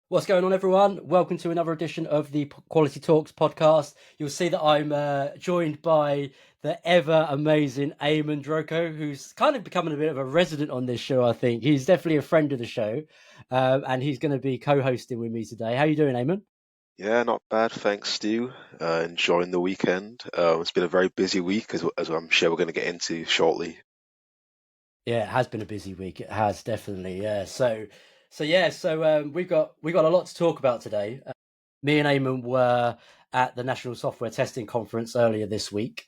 What's going on, everyone? Welcome to another edition of the Quality Talks podcast. You'll see that I'm joined by the ever amazing Eamon Droko, who's kind of becoming a bit of a resident on this show, I think. He's definitely a friend of the show, and he's going to be co-hosting with me today. How you doing, Eamon? Yeah, not bad, thanks, Stu. Enjoying the weekend. It's been a very busy week, as I'm sure we're going to get into shortly. Yeah, it has been a busy week. It has definitely. Yeah. So we've got a lot to talk about today. Me and Eamon were at the National Software Testing Conference earlier this week.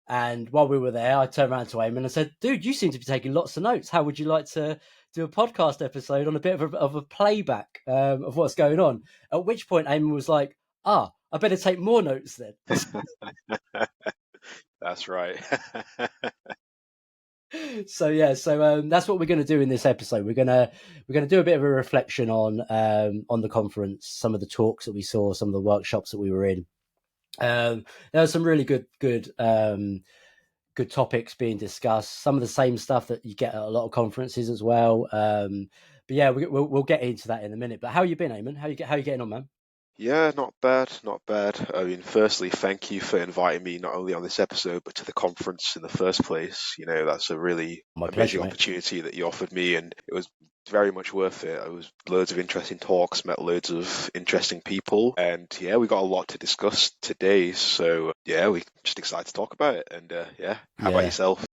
And while we were there, I turned around to Eamon and I said, "Dude, you seem to be taking lots of notes. How would you like to do a podcast episode on a bit of a playback of what's going on?" At which point, Eamon was like, I better take more notes then." That's right. So that's what we're going to do in this episode. We're gonna do a bit of a reflection on the conference, some of the talks that we saw, some of the workshops that we were in. There was some really good topics being discussed. Some of the same stuff that you get at a lot of conferences as well. But yeah, we'll get into that in a minute. But how you been, Eamon? How you getting on, man? Yeah, not bad, not bad. I mean, firstly, thank you for inviting me not only on this episode, but to the conference in the first place. That's a really My pleasure, amazing mate. opportunity that you offered me, and it was very much worth it. It was loads of interesting talks, met loads of interesting people, and yeah, we got a lot to discuss today. So yeah, we just excited to talk about it. And yeah, how about Yeah. yourself?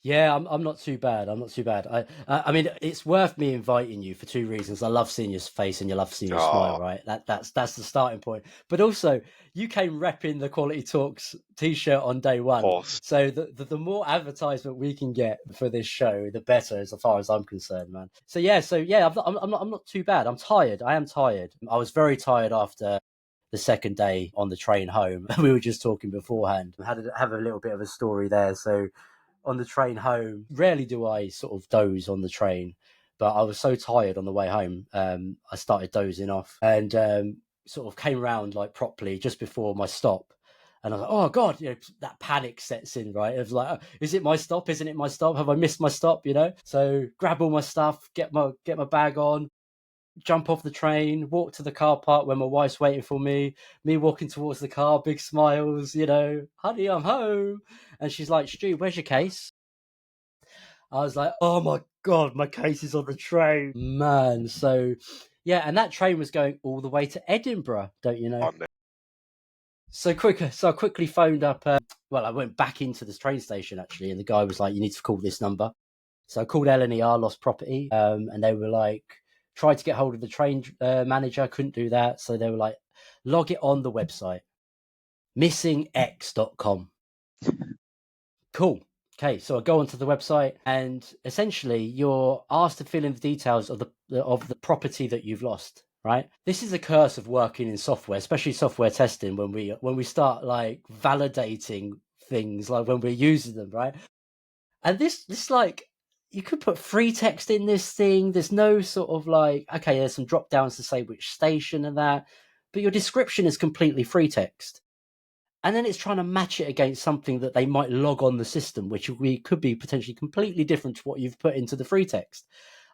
Yeah, I'm not too bad. I'm not too bad. I mean, it's worth me inviting you for two reasons. I love seeing your face and you love seeing your smile, Oh, right? That's the starting point. But also, you came repping the Quality Talks t-shirt on day of one. course. So the more advertisement we can get for this show, the better, as far as I'm concerned, man. So yeah, I'm not too bad. I'm tired. I am tired. I was very tired after the second day on the train home. We were just talking beforehand. I had to have a little bit of a story there. So on the train home, rarely do I sort of doze on the train, but I was so tired on the way home. I started dozing off and sort of came around like properly just before my stop. And I was like, oh God, that panic sets in, right? It was like, is it my stop? Isn't it my stop? Have I missed my stop? So grab all my stuff, get my bag on, jump off the train, walk to the car park where my wife's waiting for me walking towards the car, big smiles, honey, I'm home. And she's like, Stu, where's your case? I was like, oh my God, my case is on the train. Man, so yeah, and that train was going all the way to Edinburgh, don't you know? Oh, no. So I quickly phoned up. I went back into the train station actually, and the guy was like, "You need to call this number." So I called LNER, Lost Property, and they were like, tried to get hold of the train manager, couldn't do that. So they were like, log it on the website, missingx.com. Cool. Okay, so I go onto the website, and essentially you're asked to fill in the details of the property that you've lost. Right. This is a curse of working in software, especially software testing. When we start like validating things, like when we're using them, right? And this like you could put free text in this thing. There's no sort of like, okay, there's some drop downs to say which station and that, but your description is completely free text. And then it's trying to match it against something that they might log on the system, which could be potentially completely different to what you've put into the free text.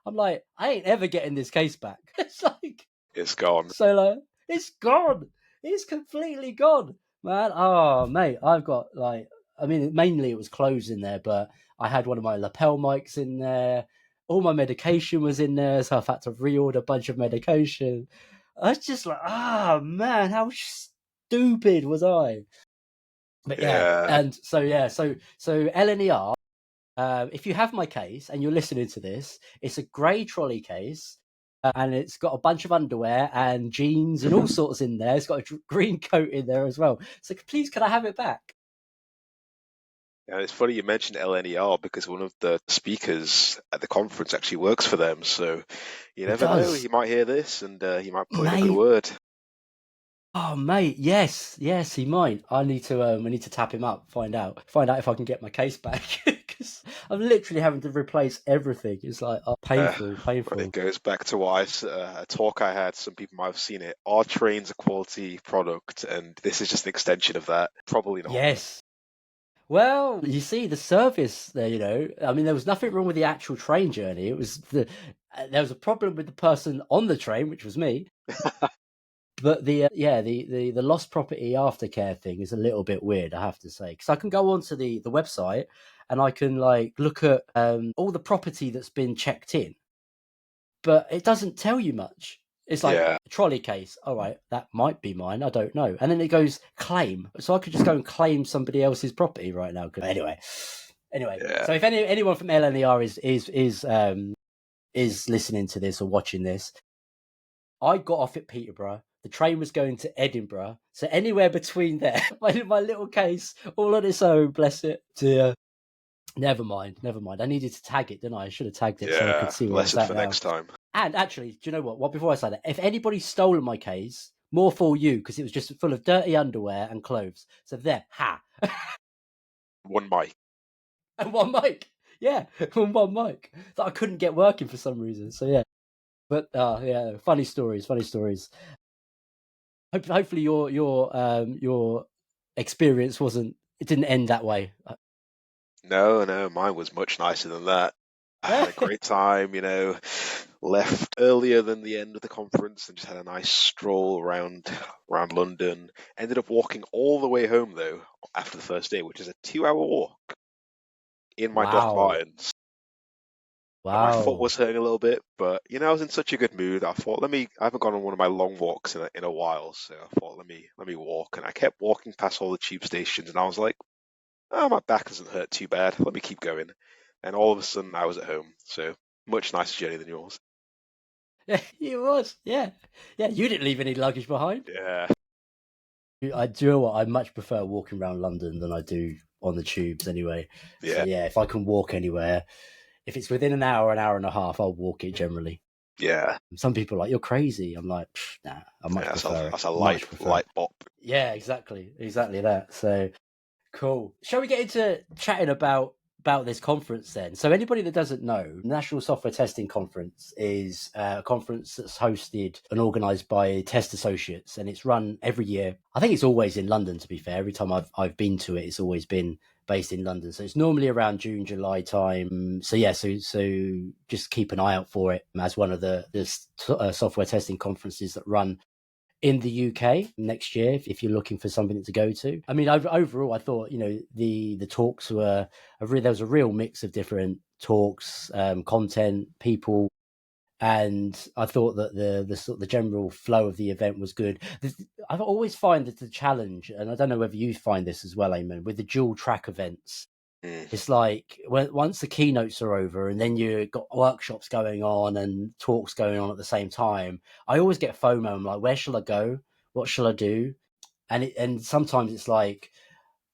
I'm like, I ain't ever getting this case back. It's like, It's gone. so like, it's gone. It's completely gone, man. Oh, mate, I've got like, I mean, mainly it was clothes in there, but I had one of my lapel mics in there. All my medication was in there, so I've had to reorder a bunch of medication. I was just like, man, how stupid was I? But yeah, Yeah. and so LNER. If you have my case and you're listening to this, it's a grey trolley case, and it's got a bunch of underwear and jeans and all sorts in there. It's got a green coat in there as well. So please, can I have it back? And it's funny you mentioned LNER because one of the speakers at the conference actually works for them. So you It never know. does, He might hear this and he might put in a good mate. word. Oh, mate, yes, he might. I need to tap him up, find out if I can get my case back because I'm literally having to replace everything. It's like Uh, painful, but it painful. goes back to a talk I had. Some people might have seen it. Are trains a quality product? And this is just an extension of that. Probably not. Yes. Well, you see, the service there, I mean, there was nothing wrong with the actual train journey. It was There was a problem with the person on the train, which was me. But the lost property aftercare thing is a little bit weird, I have to say, because I can go onto the website and I can like look at all the property that's been checked in, but it doesn't tell you much. It's like Yeah. a trolley case. All right, that might be mine. I don't know. And then it goes claim, so I could just go and claim somebody else's property right now. Anyway. Yeah. So if anyone from LNER is listening to this or watching this, I got off at Peterborough. The train was going to Edinburgh. So anywhere between there, my little case, all on its own, bless it. Dear. Never mind. I needed to tag it, didn't I? I should have tagged it so I Yeah. could see where it's Lesson at for now. next time. And actually, do you know what? Before I say that, if anybody's stolen my case, more for you, because it was just full of dirty underwear and clothes. So there, One mic. And one mic. Yeah, one mic that I couldn't get working for some reason. So yeah. But yeah, funny stories. Hopefully your experience didn't end that way. No, mine was much nicer than that. I had a great time, left earlier than the end of the conference and just had a nice stroll around London. Ended up walking all the way home though after the first day, which is a 2-hour walk in my Doc Wow. Martens. And my foot was hurting a little bit, but I was in such a good mood. I thought, I haven't gone on one of my long walks in a while, so I thought, let me walk. And I kept walking past all the tube stations, and I was like, oh, my back doesn't hurt too bad. Let me keep going. And all of a sudden, I was at home. So much nicer journey than yours. Yeah, it was. Yeah. You didn't leave any luggage behind. Yeah, I do know what I much prefer walking around London than I do on the tubes anyway. yeah, So yeah, if I can walk anywhere, if it's within an hour and a half, I'll walk it generally. yeah. Some people are like, you're crazy. I'm like, nah, I much prefer it. That's a light bop. Yeah, exactly that. So cool. Shall we get into chatting about this conference then? So anybody that doesn't know, National Software Testing Conference is a conference that's hosted and organised by Test Associates, and it's run every year. I think it's always in London, to be fair. Every time I've been to it, it's always been based in London. So it's normally around June, July time. So yeah, so just keep an eye out for it as one of the software testing conferences that run in the UK next year, if you're looking for something to go to. I mean, overall, I thought, the talks were, there was a real mix of different talks, content, people, and I thought that the general flow of the event was good. I always find that the challenge, and I don't know whether you find this as well, Eamon, with the dual track events. It's like once the keynotes are over and then you've got workshops going on and talks going on at the same time, I always get FOMO. I'm like, where shall I go? What shall I do? And sometimes it's like,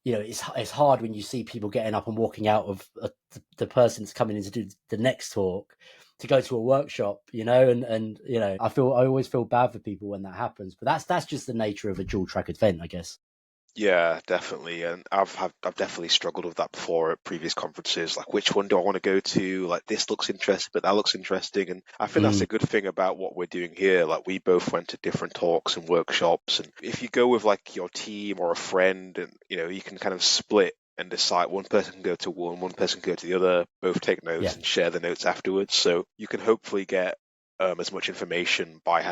it's hard when you see people getting up and walking out of the person that's coming in to do the next talk to go to a workshop, and I always feel bad for people when that happens. But that's just the nature of a dual track event, I guess. Yeah, definitely. And I've definitely struggled with that before at previous conferences. Like, which one do I want to go to? Like, this looks interesting, but that looks interesting. And I think that's a good thing about what we're doing here. Like, we both went to different talks and workshops. And if you go with like your team or a friend, and you can kind of split and decide one person can go to one person can go to the other, both take notes and share the notes afterwards. So you can hopefully get as much information by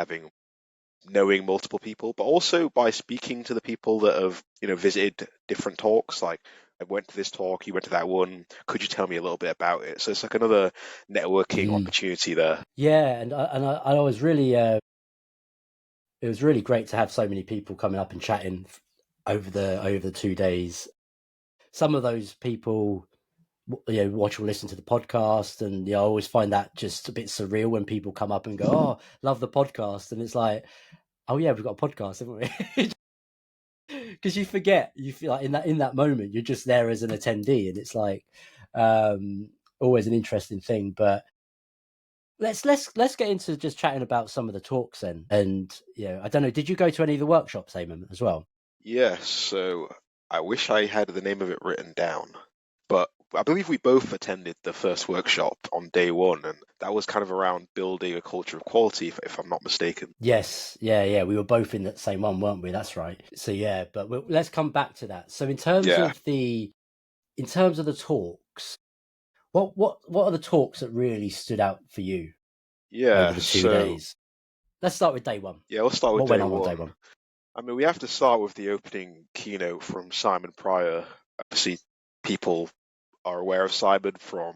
knowing multiple people, but also by speaking to the people that have visited different talks. Like, I went to this talk, you went to that one, could you tell me a little bit about it? So it's like another networking opportunity there. Yeah, and I was really it was really great to have so many people coming up and chatting over the 2 days. Some of those people watch or listen to the podcast, and I always find that just a bit surreal when people come up and go, oh, love the podcast, and it's like, oh yeah, we've got a podcast, haven't we? Because you feel like in that moment you're just there as an attendee, and it's like always an interesting thing. But let's get into just chatting about some of the talks then. And I don't know, did you go to any of the workshops, Eamon, as well? Yes, so I wish I had the name of it written down, but I believe we both attended the first workshop on day one, and that was kind of around building a culture of quality, if I'm not mistaken. Yes, yeah, we were both in that same one, weren't we? That's right. So yeah, but let's come back to that. So in terms of the talks, what are the talks that really stood out for you? over Yeah, the 2 days. Let's start with day one. yeah, let's start with What went day on day one. one? I mean, we have to start with the opening keynote from Simon Pryor. Obviously, people are aware of Simon from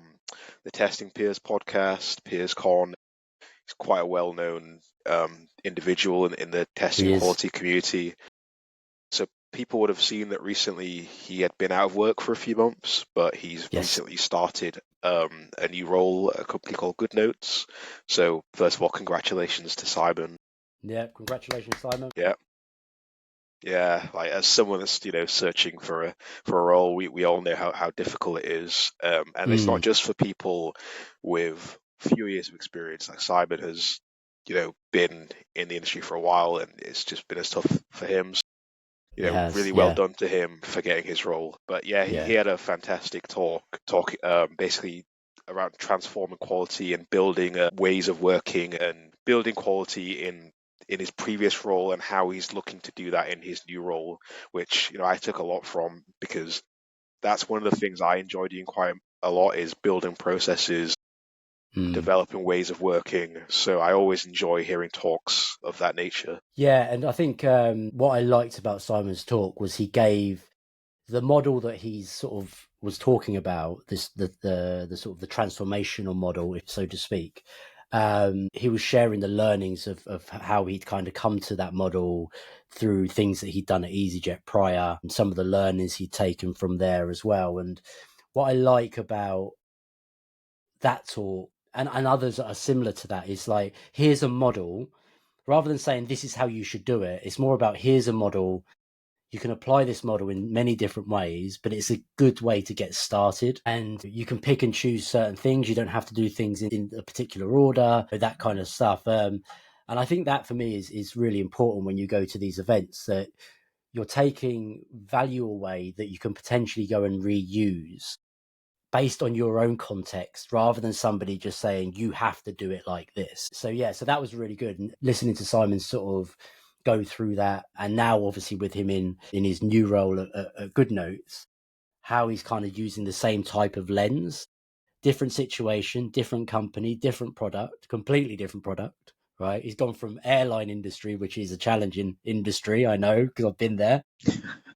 the Testing Peers podcast, PeersCon. He's quite a well-known individual in the testing He is. quality community. So people would have seen that recently he had been out of work for a few months, but he's Yes. recently started a new role at a company called Good Notes. So first of all, congratulations to Simon. Yeah. Congratulations, Simon. Yeah. Yeah, like as someone that's searching for a role, we all know how difficult it is, and it's not just for people with few years of experience. Like Simon has, been in the industry for a while, and it's just been as tough for him. So, He has. really well Yeah. done to him for getting his role. But yeah, he Yeah. had a fantastic talk basically around transforming quality and building ways of working and building quality in his previous role and how he's looking to do that in his new role, which I took a lot from, because that's one of the things I enjoy doing quite a lot, is building processes, developing ways of working. So I always enjoy hearing talks of that nature. Yeah, and I think what I liked about Simon's talk was he gave the model that he's sort of was talking about, the sort of the transformational model, if so to speak. He was sharing the learnings of how he'd kind of come to that model through things that he'd done at EasyJet prior, and some of the learnings he'd taken from there as well. And what I like about that talk, and others that are similar to that, is like, here's a model. Rather than saying this is how you should do it, it's more about, here's a model. You can apply this model in many different ways, but it's a good way to get started. And you can pick and choose certain things. You don't have to do things in a particular order, that kind of stuff. And I think that for me is really important when you go to these events, that you're taking value away that you can potentially go and reuse based on your own context, rather than somebody just saying you have to do it like this. So yeah, so that was really good. And listening to Simon sort of go through that, and now obviously with him in his new role at Good Notes, how he's kind of using the same type of lens, different situation, different company, different product, completely different product, right? He's gone from airline industry, which is a challenging industry, I know, because I've been there,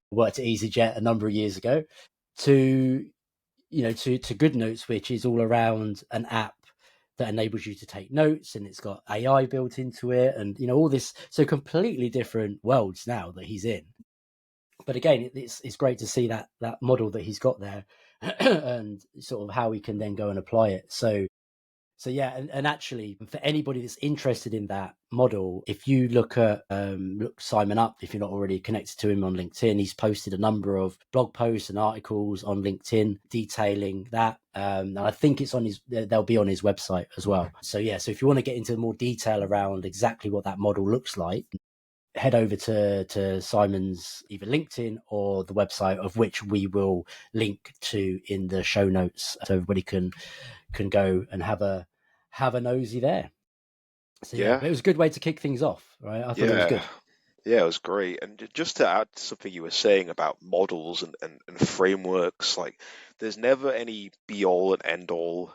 worked at EasyJet a number of years ago, to to Good Notes, which is all around an app that enables you to take notes, and it's got AI built into it, and all this. So completely different worlds now that he's in. But again, it's great to see that model that he's got there, and sort of how he can then go and apply it. So yeah, and actually, for anybody that's interested in that model, if you look Simon up, if you're not already connected to him on LinkedIn, he's posted a number of blog posts and articles on LinkedIn detailing that. And I think they'll be on his website as well. So yeah, so if you want to get into more detail around exactly what that model looks like, head over to Simon's either LinkedIn or the website, of which we will link to in the show notes, so everybody can go and have a nosy there. So yeah, Yeah, but it was a good way to kick things off, right? I thought it was yeah. good. Yeah, it was great. And just to add to something you were saying about models and frameworks, like there's never any be all and end all.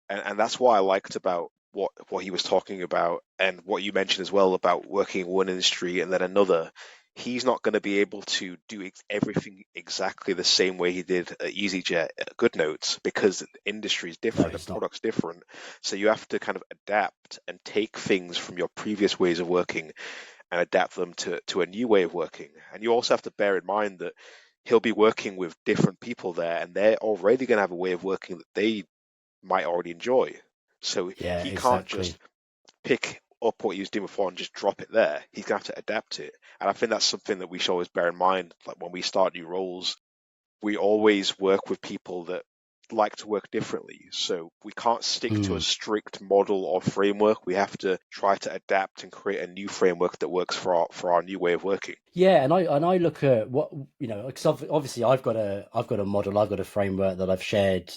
And that's what I liked about what he was talking about, and what you mentioned as well about working in one industry and then another. He's not going to be able to do everything exactly the same way he did at EasyJet at GoodNotes, because the industry is No, different, the he's not. product's different. So you have to kind of adapt and take things from your previous ways of working and adapt them to a new way of working. And you also have to bear in mind that he'll be working with different people there, and they're already going to have a way of working that they might already enjoy. So Yeah, he can't exactly. just pick up what he was doing before and just drop it there. He's going to have to adapt it. And I think that's something that we should always bear in mind. Like when we start new roles, we always work with people that like to work differently. So we can't stick to a strict model or framework. We have to try to adapt and create a new framework that works for our new way of working. Yeah, and I look at what, because obviously I've got a model, I've got a framework that I've shared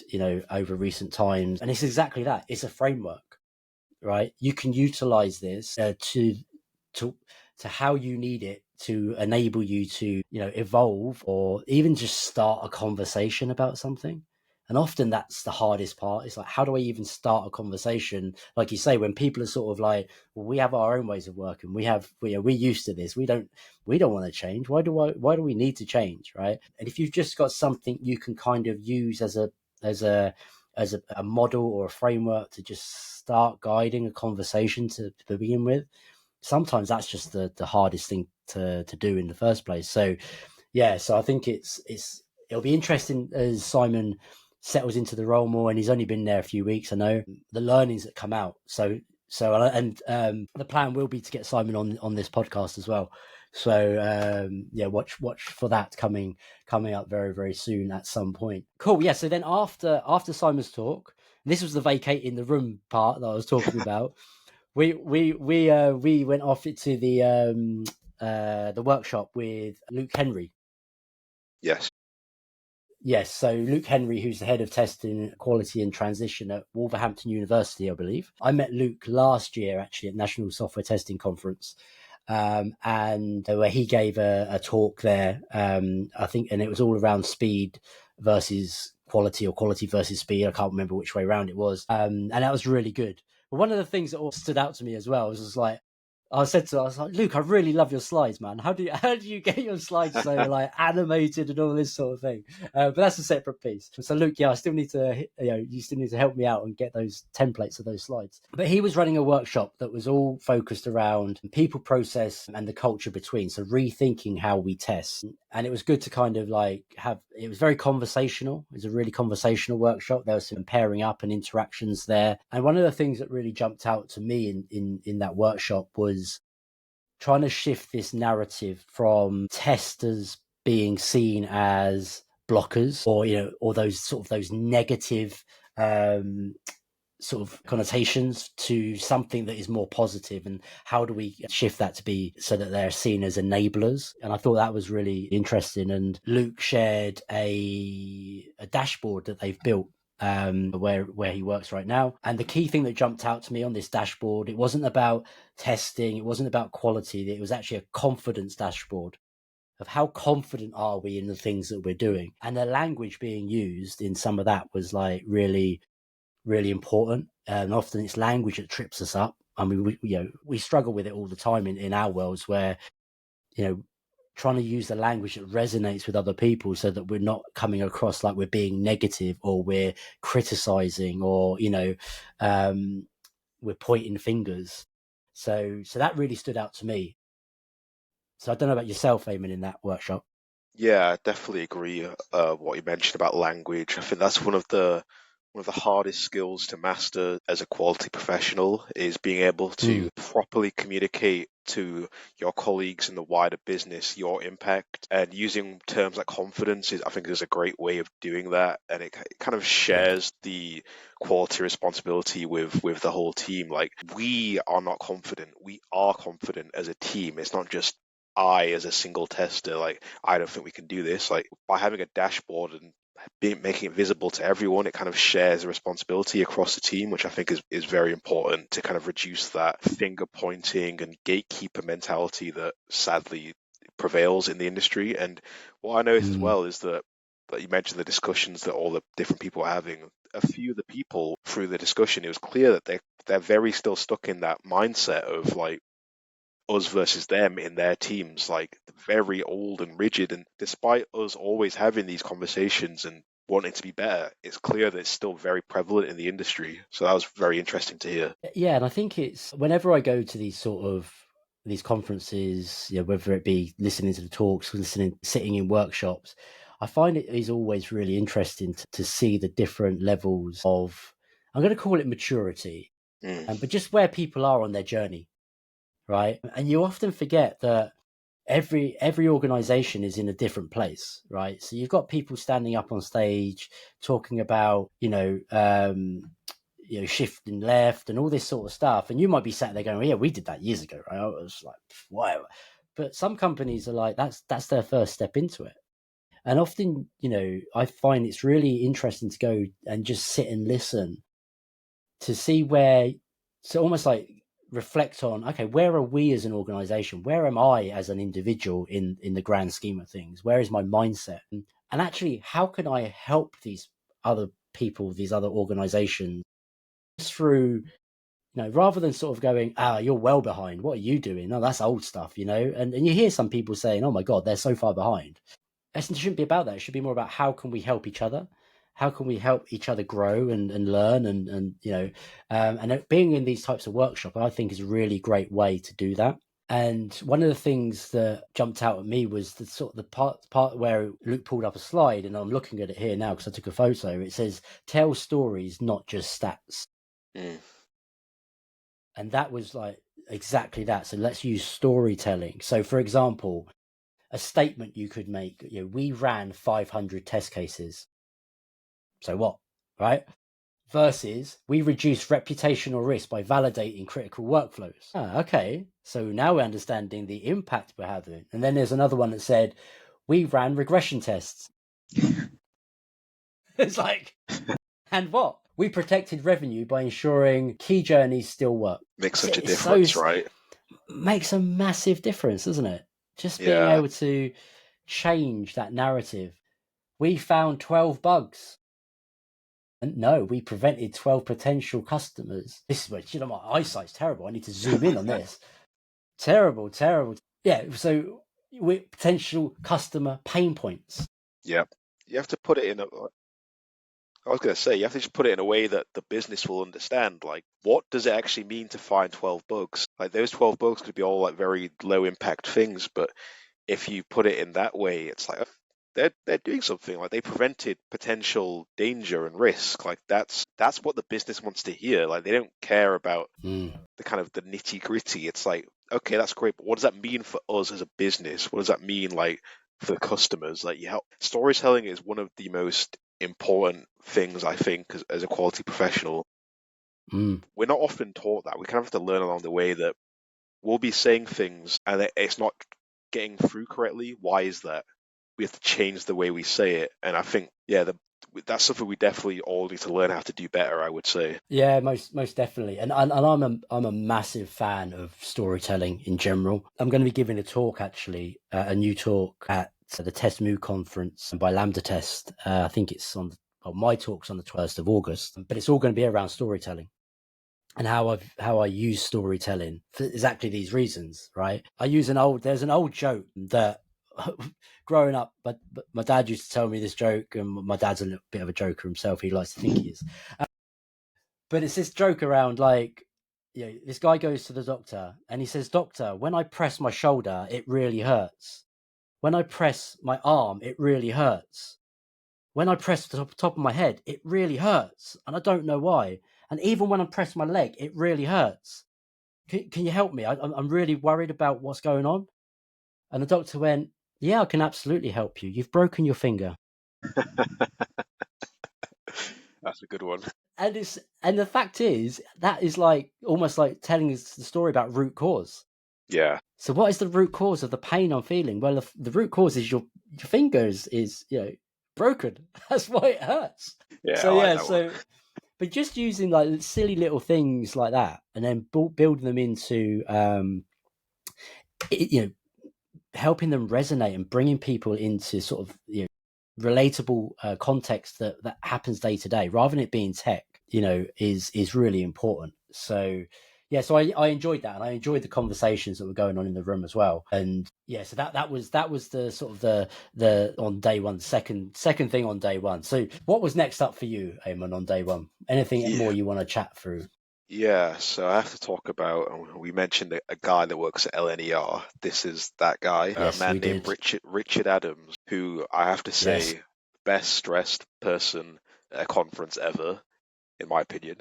over recent times, and it's exactly that. It's a framework, right? You can utilize this to how you need it to enable you to evolve, or even just start a conversation about something. And often that's the hardest part. It's like, how do I even start a conversation? Like you say, when people are sort of like, well, we have our own ways of working. We're used to this. We don't want to change. Why do we need to change? Right. And if you've just got something you can kind of use as a model or a framework to just start guiding a conversation to begin with, sometimes that's just the hardest thing to do in the first place. So yeah, so I think it'll be interesting as Simon settles into the role more, and he's only been there a few weeks. I know the learnings that come out. So the plan will be to get Simon on this podcast as well. So yeah, watch for that coming up very, very soon at some point. Cool. Yeah. So then after Simon's talk, this was the vacating the room part that I was talking about. We went off to the workshop with Luke Henry. Yes. Yes, so Luke Henry, who's the head of testing, quality and transition at Wolverhampton University, I believe. I met Luke last year, actually, at National Software Testing Conference, and where he gave a talk there, I think, and it was all around speed versus quality, or quality versus speed. I can't remember which way around it was, and that was really good. But one of the things that all stood out to me as well was just like, I was like, Luke, I really love your slides, man. How do you get your slides so like animated and all this sort of thing? But that's a separate piece. So Luke, yeah, I still need to, you still need to help me out and get those templates of those slides. But he was running a workshop that was all focused around people, process, and the culture between. So rethinking how we test. And it was good to kind of like it was very conversational. It was a really conversational workshop. There was some pairing up and interactions there. And one of the things that really jumped out to me in that workshop was trying to shift this narrative from testers being seen as blockers, or those negative sort of connotations, to something that is more positive, and how do we shift that to be so that they're seen as enablers. And I thought that was really interesting. And Luke shared a dashboard that they've built where he works right now. And the key thing that jumped out to me on this dashboard, it wasn't about testing, it wasn't about quality, it was actually a confidence dashboard of how confident are we in the things that we're doing. And the language being used in some of that was like really, really important. And often it's language that trips us up. I mean, we struggle with it all the time in our worlds, where, trying to use the language that resonates with other people so that we're not coming across like we're being negative, or we're criticizing, or, we're pointing fingers. So that really stood out to me. So I don't know about yourself, Eamon, in that workshop. Yeah, I definitely agree. What you mentioned about language, I think that's one of the hardest skills to master as a quality professional, is being able to properly communicate to your colleagues in the wider business your impact. And using terms like confidence I think is a great way of doing that, and it kind of shares the quality responsibility with the whole team. Like, we are not confident, we are confident as a team. It's not just I as a single tester, like, I don't think we can do this. Like, by having a dashboard and making it visible to everyone, it kind of shares the responsibility across the team, which I think is very important to kind of reduce that finger pointing and gatekeeper mentality that sadly prevails in the industry. And what I noticed as well is that you mentioned the discussions that all the different people are having. A few of the people through the discussion, it was clear that they're very still stuck in that mindset of like us versus them in their teams, like very old and rigid. And despite us always having these conversations and wanting to be better, it's clear that it's still very prevalent in the industry. So that was very interesting to hear. Yeah, and I think it's, whenever I go to these conferences, whether it be listening to the talks, sitting in workshops, I find it is always really interesting to see the different levels of, I'm going to call it maturity, but just where people are on their journey, right? And you often forget that every organization is in a different place, right? So you've got people standing up on stage talking about, shifting left and all this sort of stuff, and you might be sat there going, well, yeah, we did that years ago, right? I was like, whatever. But some companies are like, that's their first step into it. And often, I find it's really interesting to go and just sit and listen to see so almost like reflect on, okay, where are we as an organization? Where am I as an individual in the grand scheme of things? Where is my mindset? And actually, how can I help these other people, these other organizations, through, rather than sort of going, you're well behind, what are you doing? No, that's old stuff, and you hear some people saying, oh my God, they're so far behind. It shouldn't be about that. It should be more about how can we help each other? How can we help each other grow and learn and being in these types of workshops, I think, is a really great way to do that. And one of the things that jumped out at me was the sort of the part where Luke pulled up a slide, and I'm looking at it here now because I took a photo. It says, tell stories, not just stats. And that was like exactly that. So let's use storytelling. So for example, a statement you could make, we ran 500 test cases. So what, right? Versus, we reduced reputational risk by validating critical workflows. Okay. So now we're understanding the impact we're having. And then there's another one that said, we ran regression tests. It's like, and what? We protected revenue by ensuring key journeys still work. Makes such a difference, right? Makes a massive difference, doesn't it? Just being able to change that narrative. We found 12 bugs. And no, we prevented 12 potential customers. This is where, my eyesight's terrible. I need to zoom in on this. Terrible. Yeah, so potential customer pain points. Yeah. You have to put it in I was going to say, you have to just put it in a way that the business will understand. Like, what does it actually mean to find 12 bugs? Like, those 12 bugs could be all like very low impact things, but if you put it in that way, it's like they're doing something. Like, they prevented potential danger and risk. Like, that's what the business wants to hear. Like, they don't care about the kind of the nitty gritty. It's like, okay, that's great, but what does that mean for us as a business? What does that mean, like, for the customers? Like, storytelling is one of the most important things, I think, as a quality professional. We're not often taught that. We kind of have to learn along the way that we'll be saying things and it's not getting through correctly. Why is that? We have to change the way we say it. And I think, that's something we definitely all need to learn how to do better, I would say. Yeah, most definitely. And I'm a massive fan of storytelling in general. I'm going to be giving a talk, actually, a new talk at the Test Mood conference by Lambda Test. I think it's my talk's on the 12th of August, but it's all going to be around storytelling and how I use storytelling for exactly these reasons, right? There's an old joke that growing up, but my dad used to tell me this joke, and my dad's a little bit of a joker himself. He likes to think he is. But it's this joke around, like, this guy goes to the doctor and he says, "Doctor, when I press my shoulder, it really hurts. When I press my arm, it really hurts. When I press the top of my head, it really hurts. And I don't know why. And even when I press my leg, it really hurts. Can you help me? I'm really worried about what's going on." And the doctor went, "Yeah, I can absolutely help you. You've broken your finger." That's a good one. And the fact is, that is like almost like telling us the story about root cause. Yeah. So what is the root cause of the pain I'm feeling? Well, the root cause is your fingers is broken. That's why it hurts. Yeah. But just using like silly little things like that, and then building them into helping them resonate and bringing people into sort of relatable context that happens day to day, rather than it being tech, is really important. So so I enjoyed that, and I enjoyed the conversations that were going on in the room as well. And so that was the sort of the on day one, second thing on day one. So what was next up for you, Eamon, on day one? Anything more you want to chat through? Yeah, so I have to talk about, we mentioned a guy that works at LNER. This is that guy, a man named Richard Adams, who I have to say, best stressed person at a conference ever, in my opinion.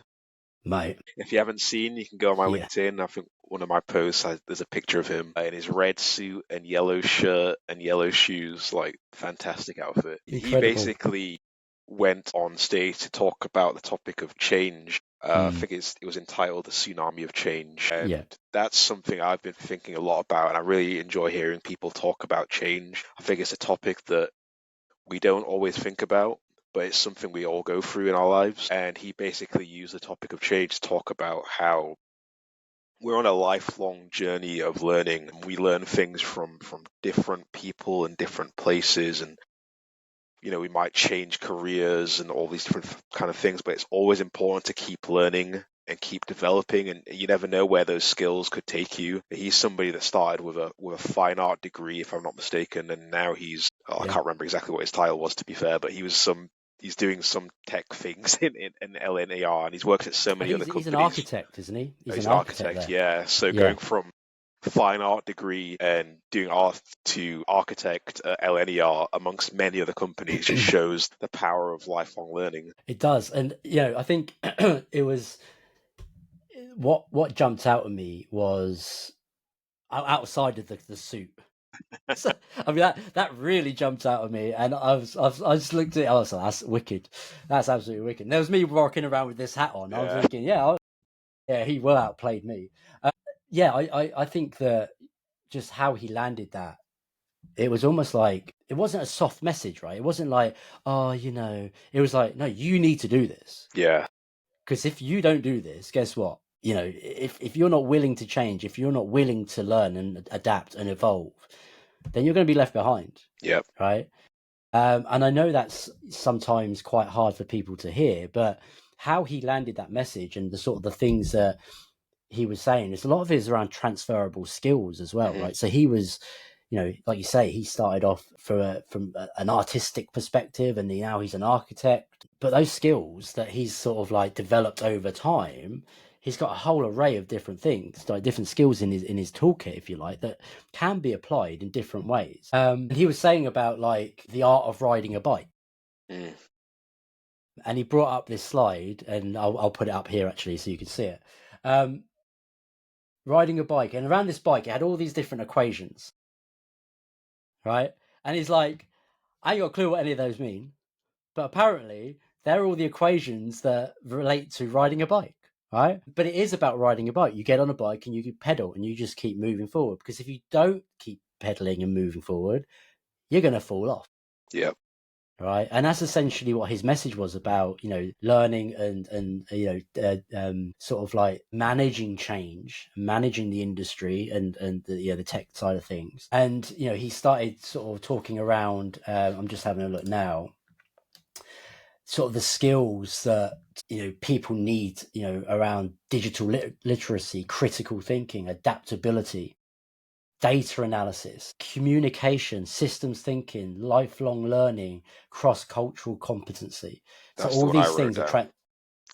Mate. If you haven't seen, you can go on my LinkedIn. I think one of my posts, there's a picture of him in his red suit and yellow shirt and yellow shoes, like fantastic outfit. Incredible. He basically went on stage to talk about the topic of change. I think it was entitled "The Tsunami of Change," and that's something I've been thinking a lot about, and I really enjoy hearing people talk about change. I think it's a topic that we don't always think about, but it's something we all go through in our lives. And he basically used the topic of change to talk about how we're on a lifelong journey of learning. We learn things from different people and different places, and we might change careers and all these different kind of things, but it's always important to keep learning and keep developing, and you never know where those skills could take you. He's somebody that started with a fine art degree, if I'm not mistaken, and now I can't remember exactly what his title was, to be fair, but he's doing some tech things in LNAR, and he's worked at so many other companies. He's an architect, isn't he? He's an architect, yeah. So going from fine art degree and doing art to architect at LNER amongst many other companies just shows the power of lifelong learning. It does. And, I think it was what jumped out at me was outside of the suit. So, I mean, that really jumped out at me, and I just looked at it. I was like, "That's wicked. That's absolutely wicked." And there was me walking around with this hat on. I was thinking, he well outplayed me. I think that just how he landed that, it was almost like it wasn't a soft message, right? It wasn't like, it was like, no, you need to do this. Yeah. Because if you don't do this, guess what? If you're not willing to change, if you're not willing to learn and adapt and evolve, then you're going to be left behind. Yeah. Right. And I know that's sometimes quite hard for people to hear, but how he landed that message and the sort of the things that he was saying, there's a lot of it is around transferable skills as well, right? So he was, like you say, he started off from an artistic perspective, and now he's an architect. But those skills that he's sort of like developed over time, he's got a whole array of different things, like different skills in his toolkit, if you like, that can be applied in different ways. He was saying about like the art of riding a bike. And he brought up this slide, and I'll put it up here actually so you can see it. Riding a bike, and around this bike it had all these different equations, right? And he's like, I ain't got a clue what any of those mean, but apparently they're all the equations that relate to riding a bike, right? But it is about riding a bike. You get on a bike and you pedal and you just keep moving forward, because if you don't keep pedaling and moving forward, you're going to fall off. Yep. Right. And that's essentially what his message was about, learning and sort of like managing change, managing the industry and the tech side of things. And, he started sort of talking around, I'm just having a look now, sort of the skills that, people need, around digital literacy, critical thinking, adaptability, data analysis, communication, systems thinking, lifelong learning, cross-cultural competency. That's so all these things are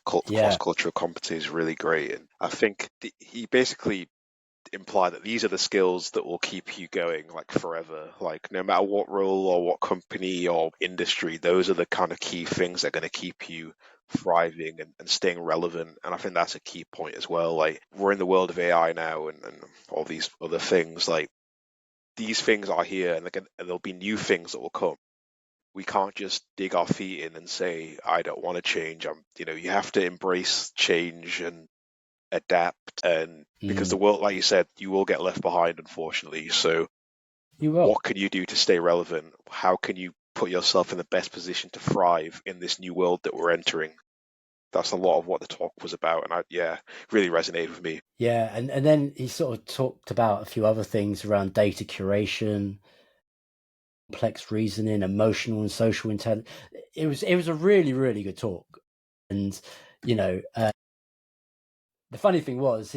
cross-cultural competency is really great, and I think he basically implied that these are the skills that will keep you going like forever, like no matter what role or what company or industry, those are the kind of key things that are going to keep you thriving and staying relevant. And I think that's a key point as well. Like, we're in the world of AI now and all these other things. Like, these things are here, and there'll be new things that will come. We can't just dig our feet in and say, I don't want to change. You have to embrace change and adapt, and because the world, like you said, you will get left behind, unfortunately. So you will. What can you do to stay relevant? How can you put yourself in the best position to thrive in this new world that we're entering? That's a lot of what the talk was about, and really resonated with me. Yeah, and then he sort of talked about a few other things around data curation, complex reasoning, emotional and social intelligence. It was a really, really good talk. And the funny thing was,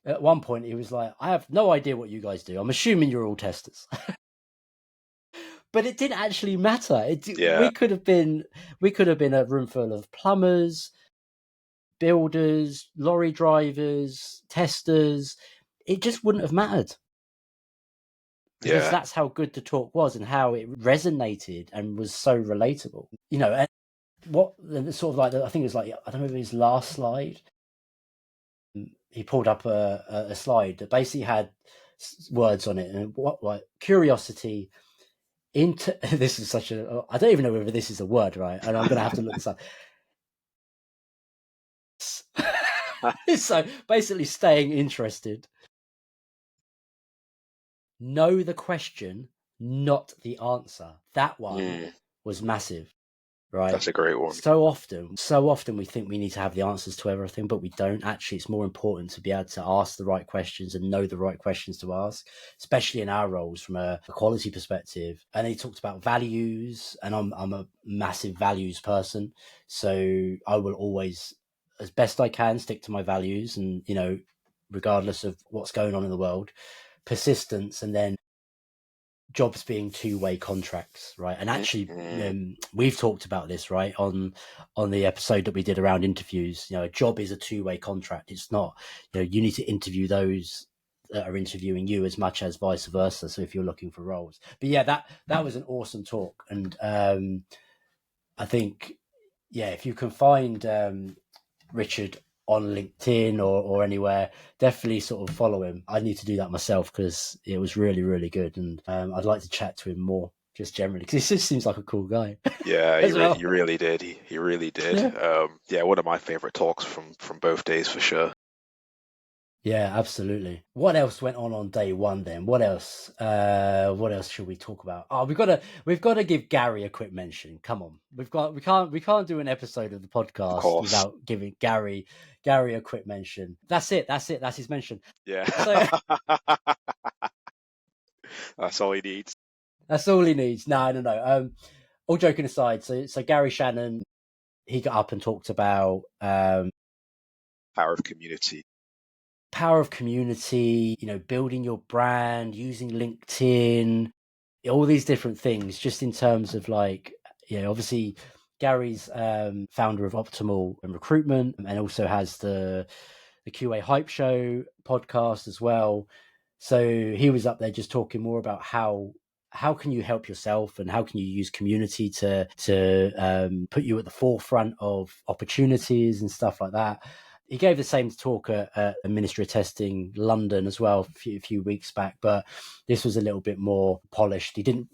at one point he was like, I have no idea what you guys do. I'm assuming you're all testers. But it didn't actually matter. We could have been a room full of plumbers, builders, lorry drivers, testers. It just wouldn't have mattered. Because that's how good the talk was and how it resonated and was so relatable. And what sort of like, I think it was like, I don't know if it was his last slide. He pulled up a slide that basically had words on it, and like curiosity, this is such a, I don't even know whether this is a word, right? And I'm going to have to look this up. So basically staying interested. Know the question, not the answer. That one was massive. right? That's a great one. So often we think we need to have the answers to everything, but we don't. Actually, it's more important to be able to ask the right questions and know the right questions to ask, especially in our roles from a quality perspective. And he talked about values, and I'm a massive values person, so I will always, as best I can, stick to my values, and regardless of what's going on in the world, persistence, and then jobs being two-way contracts, right? And actually, we've talked about this, right, on the episode that we did around interviews. A job is a two-way contract. It's not, you need to interview those that are interviewing you as much as vice versa. So if you're looking for roles, but yeah, that was an awesome talk, and I think, if you can find Richard on LinkedIn or anywhere, definitely sort of follow him. I need to do that myself because it was really, really good, and I'd like to chat to him more, just generally, because he just seems like a cool guy. Yeah, as well. he really did. He really did. Yeah. One of my favorite talks from both days for sure. Yeah, absolutely. What else went on day one then? What else? What else should we talk about? Oh, we've got to give Gary a quick mention. Come on, we can't do an episode of the podcast without giving Gary a quick mention. That's it. That's his mention. Yeah. So that's all he needs. That's all he needs. No. All joking aside, so Gary Shannon, he got up and talked about power of community. Building your brand, using LinkedIn, all these different things, just in terms of obviously Gary's founder of Optimal and Recruitment, and also has the QA Hype Show podcast as well. So he was up there just talking more about how can you help yourself, and how can you use community to put you at the forefront of opportunities and stuff like that. He gave the same talk at the Ministry of Testing London as well a few weeks back, but this was a little bit more polished. He didn't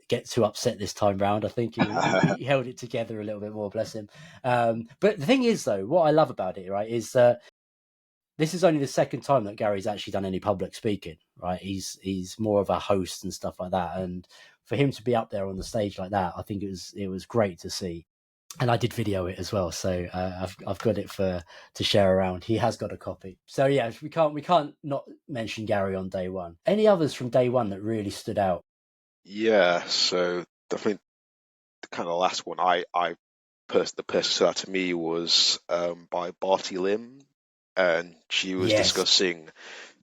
get too upset this time round. I think he held it together a little bit more, bless him. But the thing is, though, what I love about it, right, is that this is only the second time that Gary's actually done any public speaking, right? He's more of a host and stuff like that, and for him to be up there on the stage like that, I think it was great to see. And I did video it as well, so I've got it to share around. He has got a copy, so yeah, we can't not mention Gary on day one. Any others from day one that really stood out? Yeah, so definitely the kind of last one the person who stood out to me was by Barty Lim, and she was discussing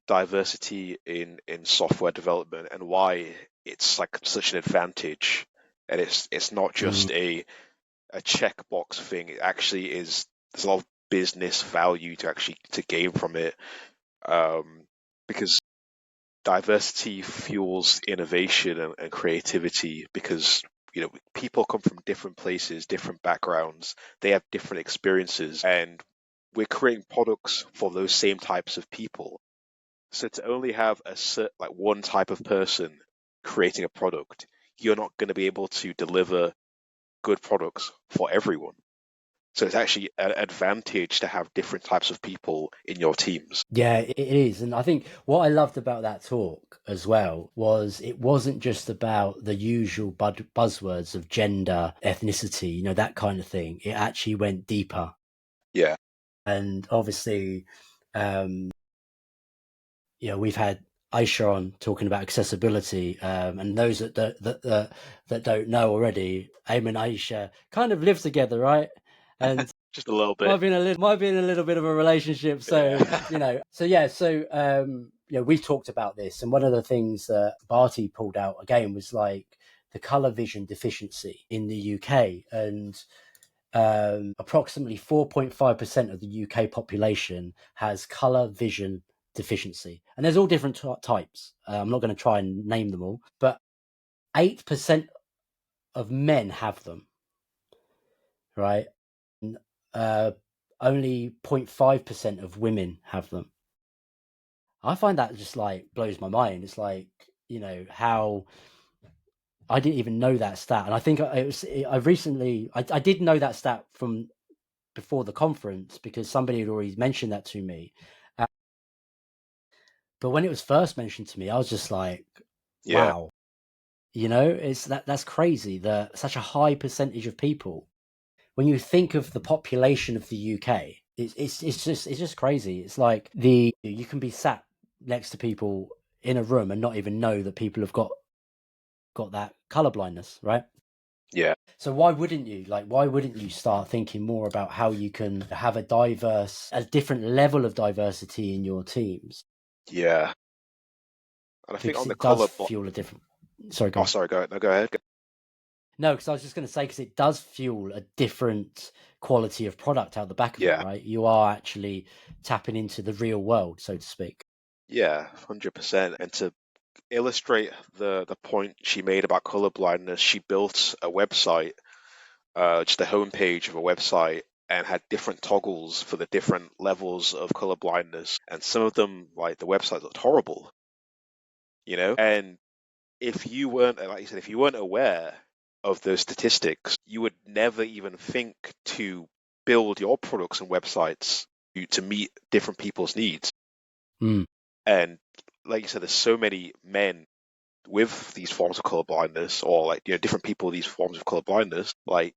diversity in software development and why it's like such an advantage, and it's not just a checkbox thing. It actually is. There's a lot of business value to gain from it, because diversity fuels innovation and creativity. Because people come from different places, different backgrounds, they have different experiences, and we're creating products for those same types of people. So to only have one type of person creating a product, you're not going to be able to deliver good products for everyone. So it's actually an advantage to have different types of people in your teams. Yeah, it is. And I think what I loved about that talk as well was it wasn't just about the usual buzzwords of gender, ethnicity, that kind of thing. It actually went deeper. Yeah. And obviously, we've had Aisha on talking about accessibility, and those that don't know already, Eamon and Aisha kind of live together, right? And just a little bit. Might be in a little bit of a relationship. So we've talked about this, and one of the things that Barty pulled out again was like the colour vision deficiency in the UK, and approximately 4.5% of the UK population has colour vision deficiency, and there's all different types. I'm not going to try and name them all, but 8% of men have them, right? Only 0.5% of women have them. I find that just blows my mind. It's how I didn't even know that stat, and I think I did know that stat from before the conference because somebody had already mentioned that to me. But when it was first mentioned to me, I was just like, wow, it's that's crazy that such a high percentage of people when you think of the population of the UK, it's just crazy. It's like you can be sat next to people in a room and not even know that people have got that color blindness, right? Yeah. So why wouldn't you start thinking more about how you can have a different level of diversity in your teams? Yeah. And I think Because on the it does color fuel a different. Sorry, go oh, on. sorry, go ahead. No, go ahead. No, because I was just going to say, because it does fuel a different quality of product out the back of it, Yeah. right? You are actually tapping into the real world, so to speak. Yeah, 100%. And to illustrate the point she made about color blindness, she built a website, just a homepage of a website, and had different toggles for the different levels of color blindness. And some of them, like the website, looked horrible, you know? And if you weren't, like you said, if you weren't aware of those statistics, you would never even think to build your products and websites to meet different people's needs. Mm. And like you said, there's so many men with these forms of color blindness, or like different people with these forms of color blindness. Like,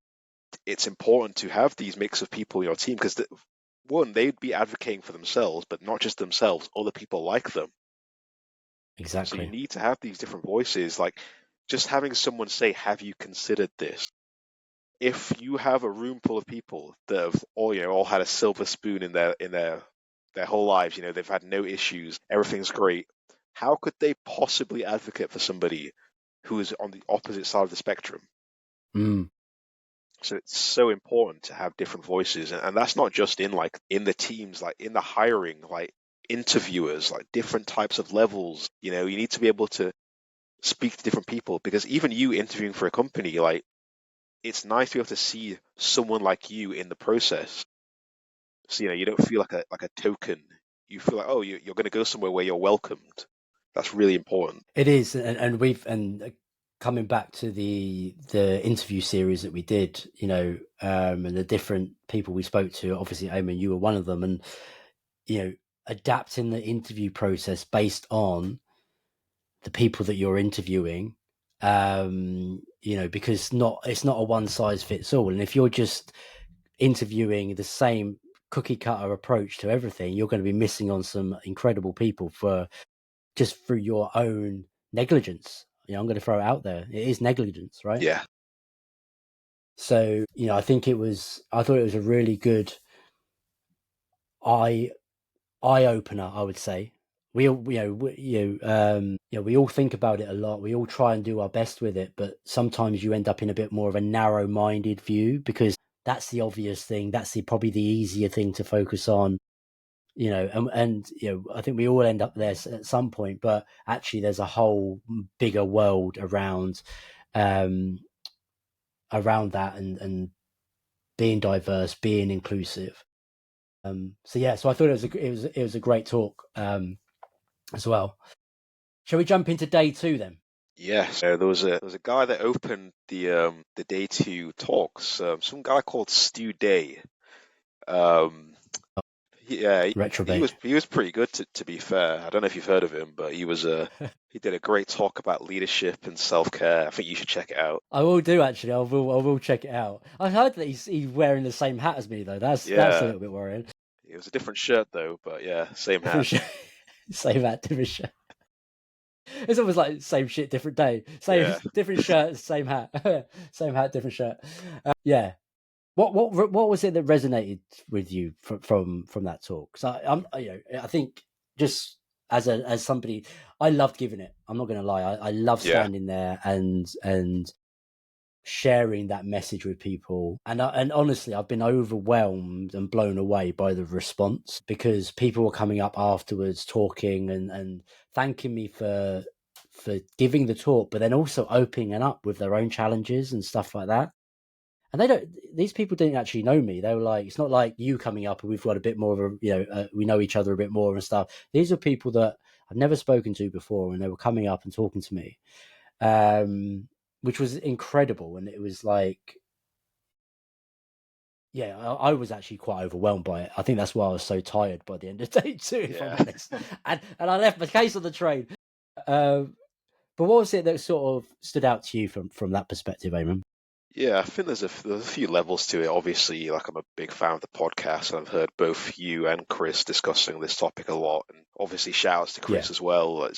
it's important to have these mix of people in your team because one, they'd be advocating for themselves, but not just themselves, other people like them. So you Exactly. need to have these different voices. Like, just having someone say, "Have you considered this?" If you have a room full of people that have all had a silver spoon in their whole lives, they've had no issues, everything's great. How could they possibly advocate for somebody who is on the opposite side of the spectrum? Mm. So it's so important to have different voices, and that's not just in the teams, like in the hiring, like interviewers, like different types of levels. You need to be able to speak to different people, because even you interviewing for a company, like, it's nice to be able to see someone like you in the process. So you don't feel like a token. You feel like, oh, you're going to go somewhere where you're welcomed. That's really important. It is, and coming back to the interview series that we did, and the different people we spoke to. Obviously, Eamon, you were one of them, and adapting the interview process based on the people that you're interviewing. Because it's not a one size fits all, and if you're just interviewing the same cookie cutter approach to everything, you're going to be missing on some incredible people for just through your own negligence. I'm going to throw it out there. It is negligence, right? Yeah. So, I thought it was a really good eye opener, I would say. We all, we all think about it a lot. We all try and do our best with it, but sometimes you end up in a bit more of a narrow-minded view because that's the obvious thing. That's probably the easier thing to focus on. I think we all end up there at some point, but actually there's a whole bigger world around that and being diverse, being inclusive. So I thought it was a great talk as well. Shall we jump into day 2 then? Yes. There was a guy that opened the day 2 talks. Some guy called Stu Day. Yeah, Retrobate. he was pretty good, to be fair. I don't know if you've heard of him, but he did a great talk about leadership and self-care. I think you should check it out. I will do, actually. I will check it out. I heard that he's wearing the same hat as me though. That's a Yeah, little bit worrying. it was a different shirt though, but yeah, same hat. Different shirt. Same hat, different shirt. It's almost like same shit, different day. Same Yeah. different shirt, same hat. Same hat, different shirt. Yeah. What was it that resonated with you from that talk? Because I think just as somebody, I loved giving it. I'm not going to lie. I love Yeah. standing there and sharing that message with people. And honestly, I've been overwhelmed and blown away by the response, because people were coming up afterwards talking and thanking me for giving the talk, but then also opening up with their own challenges and stuff like that. And these people didn't actually know me. They were like, it's not like you coming up and we've got a bit more of we know each other a bit more and stuff. These are people that I've never spoken to before, and they were coming up and talking to me, which was incredible. And it was like, yeah, I was actually quite overwhelmed by it. I think that's why I was so tired by the end of day 2, if I'm Yeah. honest. And I left my case on the train. But what was it that sort of stood out to you from that perspective, Eamon? Yeah, I think there's a few levels to it. Obviously, like I'm a big fan of the podcast, and I've heard both you and Chris discussing this topic a lot. And obviously, shout outs to Yeah, Chris as well.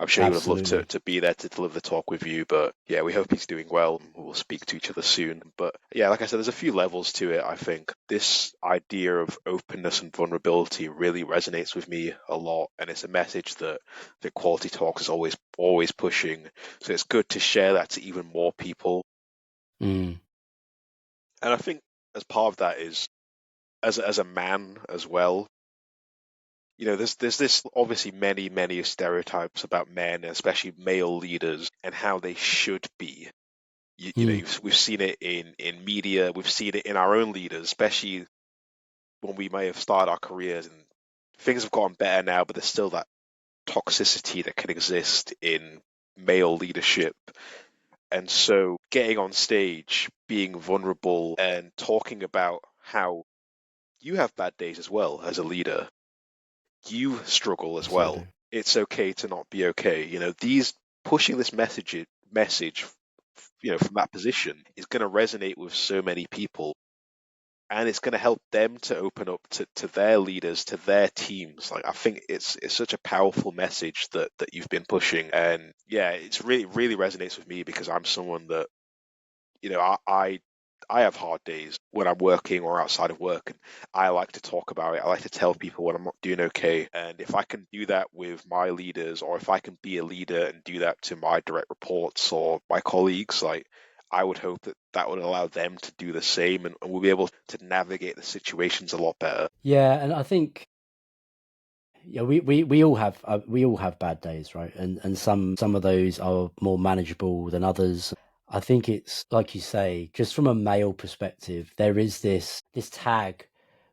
I'm sure he would have loved absolutely. to be there to deliver the talk with you, but yeah, we hope he's doing well. We'll speak to each other soon. But yeah, like I said, there's a few levels to it. I think this idea of openness and vulnerability really resonates with me a lot, and it's a message that the Quality Talk is always pushing. So it's good to share that to even more people. Mm, And I think as part of that is as a man as well. There's this obviously many stereotypes about men, especially male leaders, and how they should be. mm, We've seen it in media, we've seen it in our own leaders, especially when we may have started our careers, and things have gotten better now, but there's still that toxicity that can exist in male leadership. And so getting on stage, being vulnerable, and talking about how you have bad days as well as a leader, you struggle as well. absolutely. It's okay to not be okay. These pushing this message, from that position is going to resonate with so many people, and it's going to help them to open up to their leaders, to their teams. Like I think it's such a powerful message that you've been pushing, and yeah, it's really resonates with me because I'm someone that I have hard days when I'm working or outside of work, and I like to talk about it. I like to tell people when I'm not doing okay. And if I can do that with my leaders, or if I can be a leader and do that to my direct reports or my colleagues, like I would hope that that would allow them to do the same, and we'll be able to navigate the situations a lot better. Yeah, and I think yeah, we all have bad days, right? And some of those are more manageable than others. I think it's like you say, just from a male perspective, there is this tag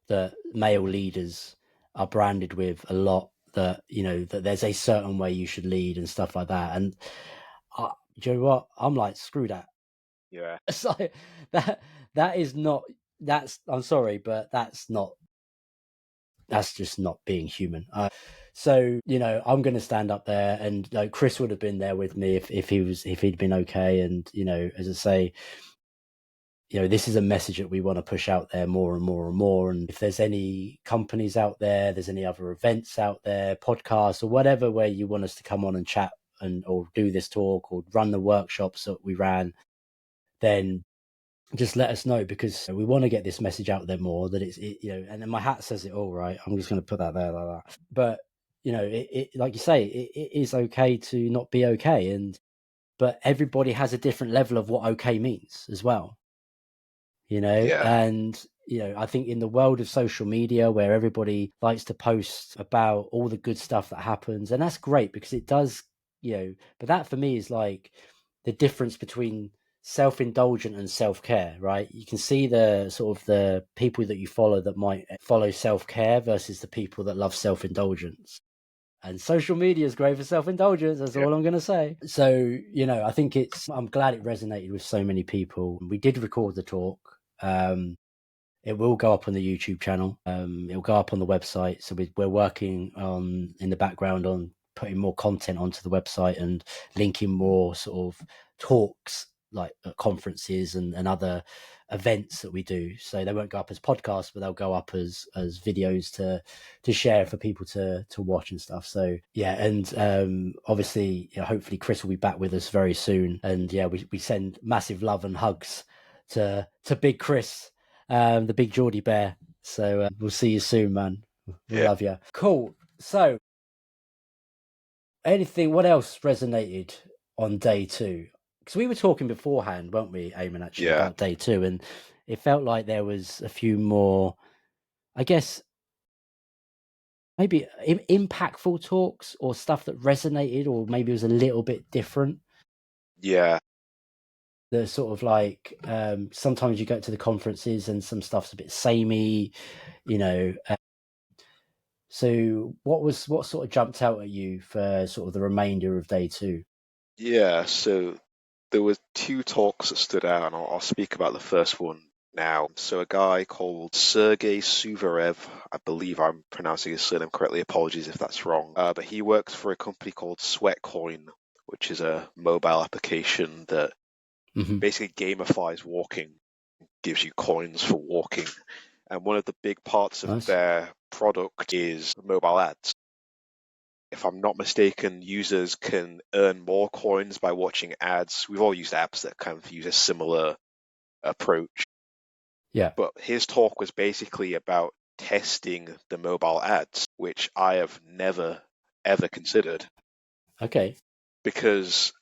that male leaders are branded with a lot, that that there's a certain way you should lead and stuff like that. And do you know what? I'm like, screw that. Yeah, It's like that is not that's I'm sorry, but that's just not being human. So I'm going to stand up there, and Chris would have been there with me if he'd been okay. And as I say, this is a message that we want to push out there more and more and more. And if there's any companies out there, there's any other events out there, podcasts or whatever, where you want us to come on and chat or do this talk or run the workshops that we ran, then just let us know, because we want to get this message out there more, that and then my hat says it all, right? I'm just going to put that there like that. But it like you say, it is okay to not be okay, but everybody has a different level of what okay means as well, yeah, and I think in the world of social media, where everybody likes to post about all the good stuff that happens, and that's great because it does, but that for me is like the difference between self-indulgent and self-care, right? You can see the sort of the people that you follow that might follow self-care versus the people that love self-indulgence. And social media is great for self-indulgence. That's yeah, all I'm going to say. So, I think I'm glad it resonated with so many people. We did record the talk. It will go up on the YouTube channel. It'll go up on the website. So we're working on in the background on putting more content onto the website and linking more sort of talks like at conferences and other events that we do. So they won't go up as podcasts, but they'll go up as videos to share for people to watch and stuff. So yeah, and obviously, hopefully Chris will be back with us very soon. And yeah, we send massive love and hugs to Big Chris, the big Geordie bear. So we'll see you soon, man. We yeah, love you. Cool. So what else resonated on day two? Because we were talking beforehand, weren't we, Eamon, actually, yeah. about day two, and it felt like there was a few more, I guess, maybe impactful talks or stuff that resonated, or maybe it was a little bit different. Yeah, The sort of like sometimes you go to the conferences and some stuff's a bit samey, you know. So what sort of jumped out at you for sort of the remainder of day two? yeah. So there were two talks that stood out, and I'll speak about the first one now. So a guy called Sergey Suvarev, I believe I'm pronouncing his surname correctly, apologies if that's wrong, but he works for a company called Sweatcoin, which is a mobile application that basically gamifies walking, gives you coins for walking. And one of the big parts of Nice. their product is mobile ads. If I'm not mistaken, users can earn more coins by watching ads. We've all used apps that kind of use a similar approach. Yeah. But his talk was basically about testing the mobile ads, which I have never, ever considered. Okay. Because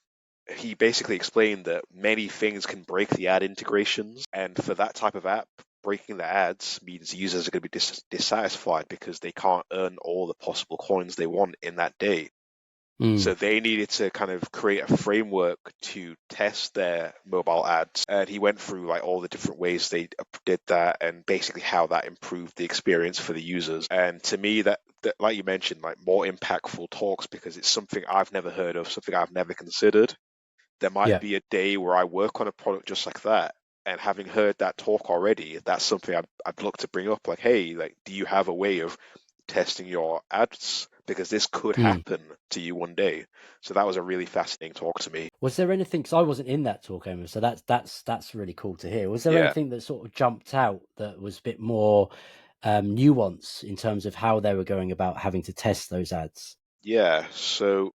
he basically explained that many things can break the ad integrations. And for that type of app, breaking the ads means users are going to be dissatisfied because they can't earn all the possible coins they want in that day. So they needed to kind of create a framework to test their mobile ads. And he went through like all the different ways they did that and basically how that improved the experience for the users. And to me, that like you mentioned, like more impactful talks, because it's something I've never heard of, something I've never considered. There might be a day where I work on a product just like that. And having heard that talk already, that's something I'd look to bring up. Like, hey, like, do you have a way of testing your ads? Because this could happen to you one day. So that was a really fascinating talk to me. Was there anything? Because I wasn't in that talk, Eamon, so that's really cool to hear. Was there anything that sort of jumped out that was a bit more nuance in terms of how they were going about having to test those ads? Yeah, so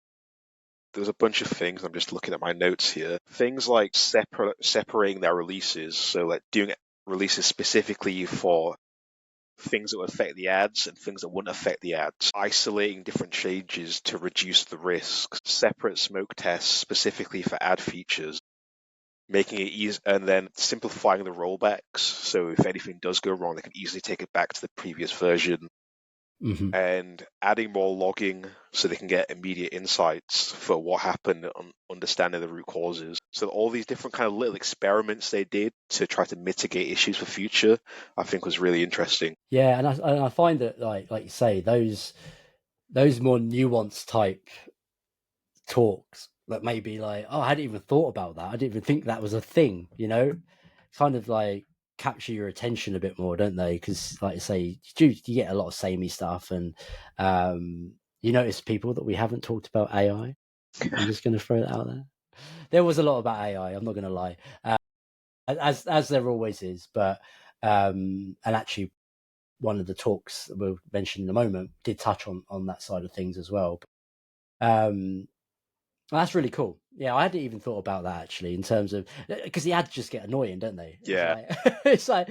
there's a bunch of things. I'm just looking at my notes here. Things like separating their releases, so like doing releases specifically for things that would affect the ads and things that wouldn't affect the ads, isolating different changes to reduce the risk, separate smoke tests specifically for ad features, making it easy, and then simplifying the rollbacks. So if anything does go wrong, they can easily take it back to the previous version. And adding more logging so they can get immediate insights for what happened on understanding the root causes. So all these different kind of little experiments they did to try to mitigate issues for future, I think was really interesting. Yeah, and I find that like you say, those more nuanced type talks that maybe like, oh, I hadn't even thought about that. I didn't even think that was a thing, kind of like capture your attention a bit more, don't they? Because like I say, you get a lot of samey stuff, and you notice people that we haven't talked about AI. I'm just going to throw it out there. There was a lot about AI, I'm not going to lie, as there always is, but and actually one of the talks that we'll mention in a moment did touch on that side of things as well. That's really cool. Yeah, I hadn't even thought about that actually, in terms of, because the ads just get annoying, don't they? Yeah. It's like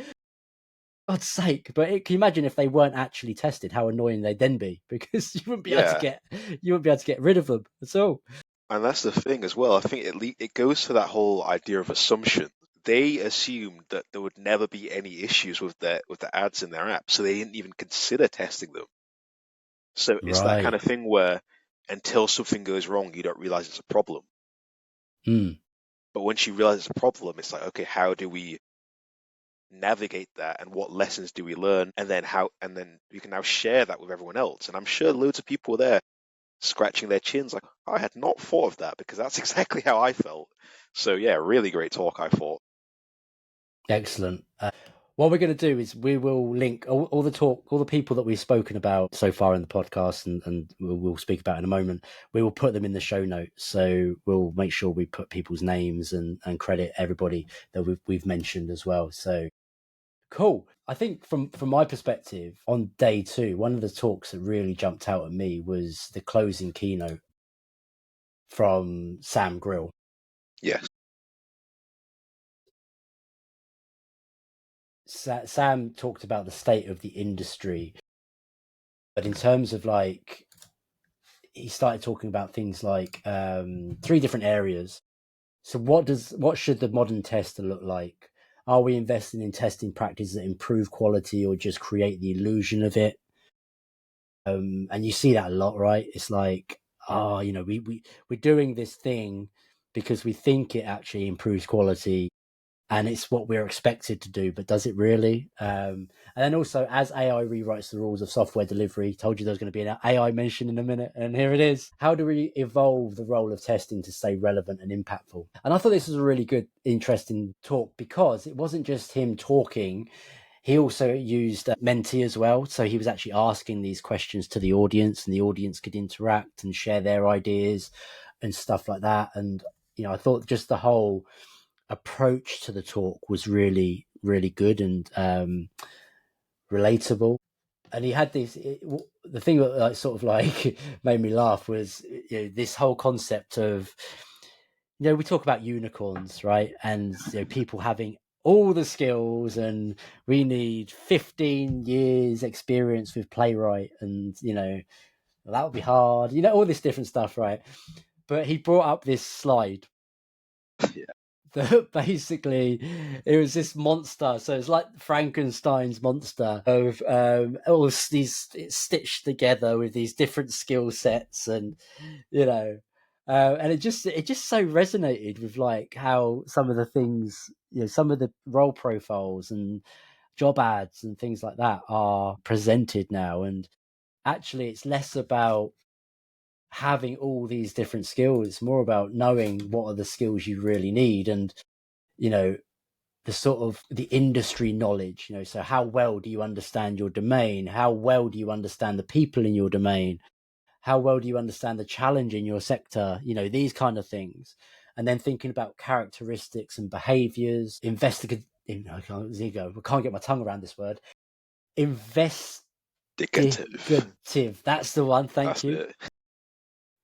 God's sake. But can you imagine if they weren't actually tested, how annoying they'd then be? Because you wouldn't be able to get rid of them at all. And that's the thing as well. I think it goes to that whole idea of assumption. They assumed that there would never be any issues with the ads in their app, so they didn't even consider testing them. So it's that kind of thing where until something goes wrong, you don't realize it's a problem. But once you realize it's a problem, it's like, okay, how do we navigate that, and what lessons do we learn, and then you can now share that with everyone else. And I'm sure loads of people were there scratching their chins like, I had not thought of that, because that's exactly how I felt. So yeah, really great talk, I thought. Excellent. What we're going to do is we will link all the people that we've spoken about so far in the podcast, and we'll speak about in a moment. We will put them in the show notes, so we'll make sure we put people's names and credit everybody that we've mentioned as well. So cool. I think from my perspective, on day 2, one of the talks that really jumped out at me was the closing keynote from Sam Grill. Yes. Sam talked about the state of the industry, but in terms of like, he started talking about things like 3 different areas. So what should the modern tester look like? Are we investing in testing practices that improve quality or just create the illusion of it? And you see that a lot, right? It's like, we're doing this thing because we think it actually improves quality, and it's what we're expected to do, but does it really? And then also, as AI rewrites the rules of software delivery, told you there's going to be an AI mention in a minute, and here it is. How do we evolve the role of testing to stay relevant and impactful? And I thought this was a really good, interesting talk, because it wasn't just him talking. He also used Menti as well. So he was actually asking these questions to the audience, and the audience could interact and share their ideas and stuff like that. And, I thought just the whole approach to the talk was really, really good and relatable. And he had the thing that like sort of like made me laugh was this whole concept of, we talk about unicorns, right? And people having all the skills, and we need 15 years experience with playwright, and that would be hard, all this different stuff, right? But he brought up this slide Yeah. that basically it was this monster. So it's like Frankenstein's monster of all these stitched together with these different skill sets, and and it just so resonated with like how some of the things, some of the role profiles and job ads and things like that are presented now. And actually, it's less about having all these different skills. It's more about knowing what are the skills you really need, and the sort of the industry knowledge. So how well do you understand your domain? How well do you understand the people in your domain? How well do you understand the challenge in your sector? These kind of things. And then thinking about characteristics and behaviors, investigative. I can't get my tongue around this word. Indicative. Investigative. That's the one. Thank That's you. it.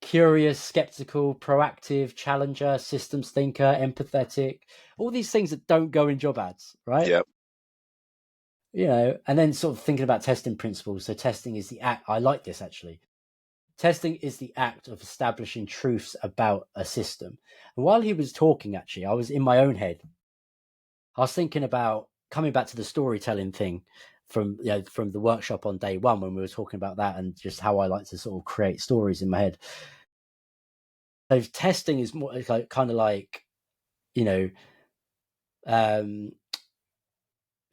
Curious, skeptical, proactive, challenger, systems thinker, empathetic. All these things that don't go in job ads, right? Yep. And then sort of thinking about testing principles. So testing is the act. I like this actually. Testing is the act of establishing truths about a system. And while he was talking, actually, I was in my own head. I was thinking about coming back to the storytelling thing from the workshop on day one, when we were talking about that and just how I like to sort of create stories in my head. So testing is more like, kind of like,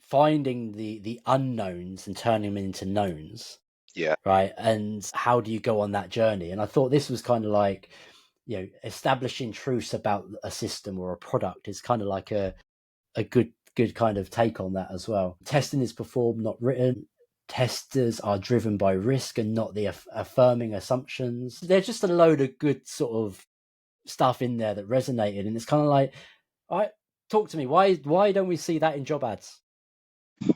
finding the unknowns and turning them into knowns. Yeah. Right. And how do you go on that journey? And I thought this was kind of like, establishing truths about a system or a product is kind of like a good kind of take on that as well. Testing is performed, not written. Testers are driven by risk and not the affirming assumptions. There's just a load of good sort of stuff in there that resonated, and it's kind of like, all right, talk to me. Why don't we see that in job ads?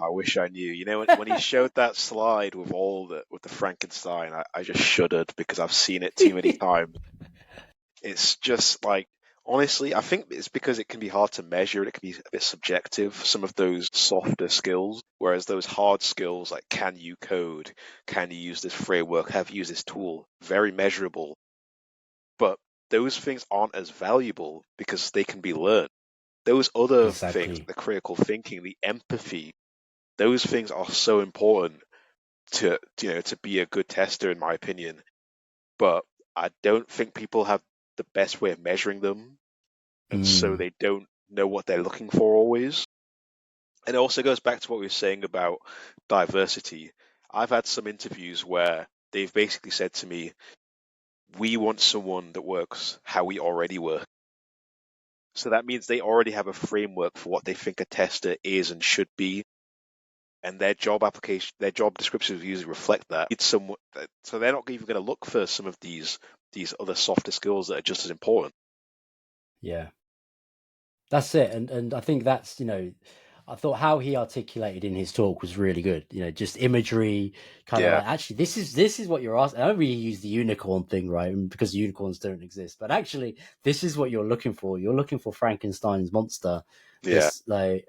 I wish I knew. When he showed that slide with with the Frankenstein, I just shuddered because I've seen it too many times. It's just like, honestly, I think it's because it can be hard to measure. It can be a bit subjective, some of those softer skills, whereas those hard skills, like can you code, can you use this framework, have you used this tool, very measurable. But those things aren't as valuable because they can be learned. Those other things, Exactly. the critical thinking, the empathy, those things are so important to be a good tester, in my opinion. But I don't think people have the best way of measuring them, and so they don't know what they're looking for always. And it also goes back to what we were saying about diversity. I've had some interviews where they've basically said to me, we want someone that works how we already work. So that means they already have a framework for what they think a tester is and should be, and their job descriptions usually reflect that. It's somewhat, so they're not even going to look for some of these other softer skills that are just as important. Yeah, that's it. And I think that's, I thought how he articulated in his talk was really good. Just imagery, kind of Yeah. like, actually, this is what you're asking. I don't really use the unicorn thing, right? Because unicorns don't exist. But actually, this is what you're looking for. You're looking for Frankenstein's monster. Yeah. This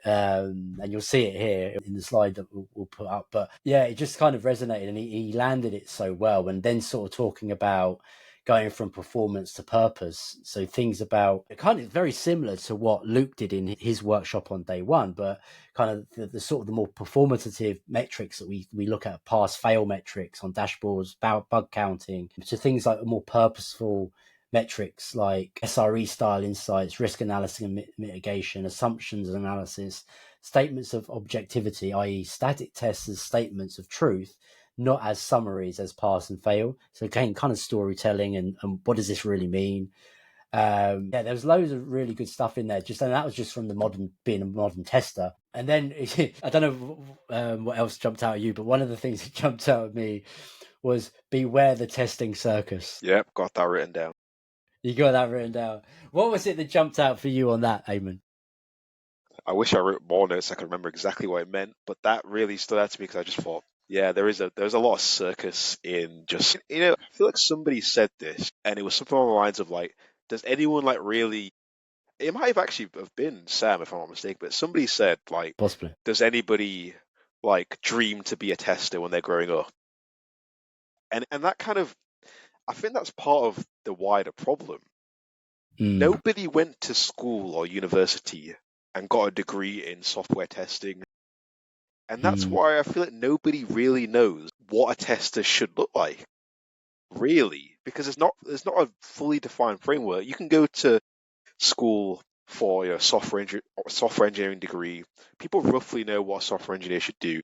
and you'll see it here in the slide that we'll put up. But yeah, it just kind of resonated, and he landed it so well. And then sort of talking about going from performance to purpose. So things about kind of very similar to what Luke did in his workshop on day one, but kind of the sort of the more performative metrics that we look at, pass fail metrics on dashboards, bug counting, to things like more purposeful metrics like SRE style insights, risk analysis and mitigation, assumptions analysis, statements of objectivity, i.e. static tests as statements of truth, not as summaries as pass and fail. So again, kind of storytelling and what does this really mean? Yeah, there was loads of really good stuff in there. And that was just from being a modern tester. And then I don't know what else jumped out at you, but one of the things that jumped out at me was beware the testing circus. Yep, got that written down. You got that written down. What was it that jumped out for you on that, Eamon? I wish I wrote more notes so I could remember exactly what it meant, but that really stood out to me because I just thought, yeah, there's a lot of circus in just I feel like somebody said this and it was something along the lines of like, does anyone like really? It might have actually have been Sam if I'm not mistaken, but somebody said like, Possibly. does anybody like dream to be a tester when they're growing up? And that kind of I think that's part of the wider problem. Nobody went to school or university and got a degree in software testing. And that's why I feel like nobody really knows what a tester should look like, really, because there's not a fully defined framework. You can go to school for your software engineering degree. People roughly know what a software engineer should do,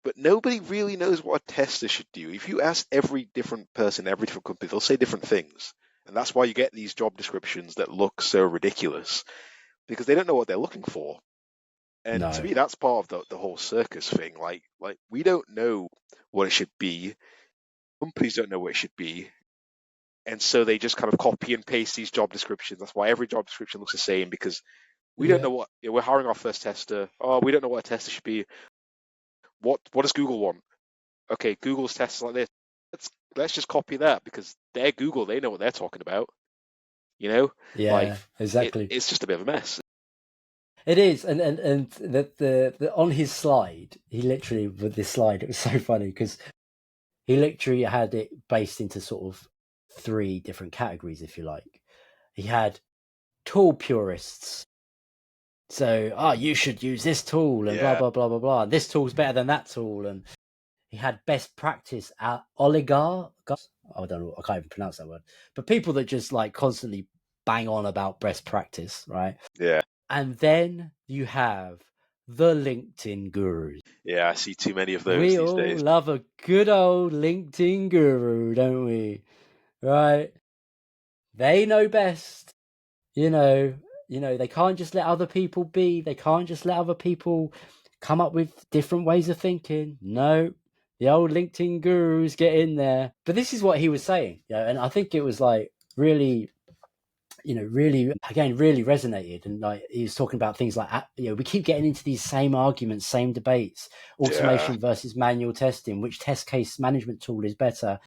but nobody really knows what a tester should do. If you ask every different person, every different company, they'll say different things. And that's why you get these job descriptions that look so ridiculous, because they don't know what they're looking for. And to No. me, that's part of the whole circus thing. Like we don't know what it should be. Companies don't know what it should be. And so they just kind of copy and paste these job descriptions. That's why every job description looks the same because we don't Yeah. know we're hiring our first tester. Oh, we don't know what a tester should be. What does Google want? Okay, Google's tests like this. Let's just copy that because they're Google. They know what they're talking about. You know, like Yeah, exactly. it's just a bit of a mess. It is, and the on his slide, he literally with this slide, it was so funny because he literally had it based into sort of 3 different categories, if you like. He had tool purists, so you should use this tool and blah Yeah, blah blah blah blah. And this tool's better than that tool, and he had best practice oligarchs. I don't know, I can't even pronounce that word, but people that just like constantly bang on about best practice, right? yeah, And then you have the LinkedIn gurus. yeah. I see too many of those We these all days. love a good old LinkedIn guru, don't we? Right? They know best. You know, they can't just let other people be. They can't just let other people come up with different ways of thinking. No, the old LinkedIn gurus get in there. But this is what he was saying, and I think it was like really, really again really resonated. And like he was talking about things like we keep getting into these same arguments, same debates: Yeah, automation versus manual testing, which test case management tool is better,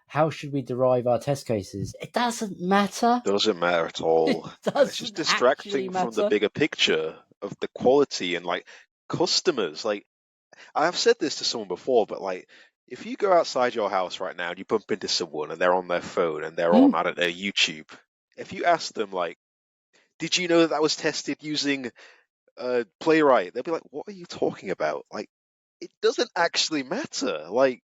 how should we derive our test cases? It doesn't matter. doesn't matter at It all, and it's just doesn't actually distracting from the matter. bigger picture of the quality and like customers. Like I've said this to someone before, but like if you go outside your house right now and you bump into someone and they're on their phone and they're on, I don't know, YouTube, if you ask them like, did you know that was tested using Playwright? They'll be like, what are you talking about? Like, it doesn't actually matter. Like,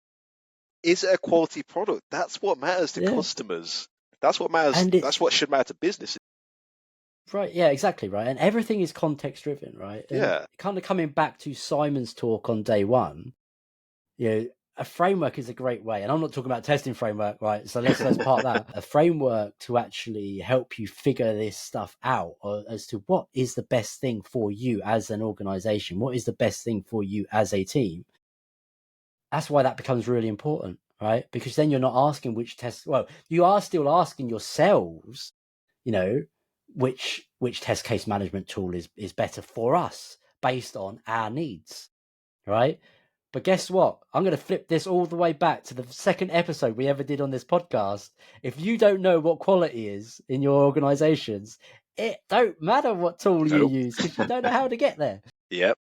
is it a quality product? That's what matters to Yeah. customers. That's what matters. And That's it's what should matter to businesses. right. Yeah, exactly. Right. And everything is context driven. Right. And Yeah, kind of coming back to Simon's talk on day one, a framework is a great way. And I'm not talking about testing framework. Right. So let's part that. A framework to actually help you figure this stuff out as to what is the best thing for you as an organization. What is the best thing for you as a team? That's why that becomes really important, right? Because then you're not asking which test. Well, you are still asking yourselves, which test case management tool is better for us based on our needs, right? But guess what? I'm going to flip this all the way back to the second episode we ever did on this podcast. If you don't know what quality is in your organizations, it don't matter what tool you nope. use because you don't know how to get there. Yep.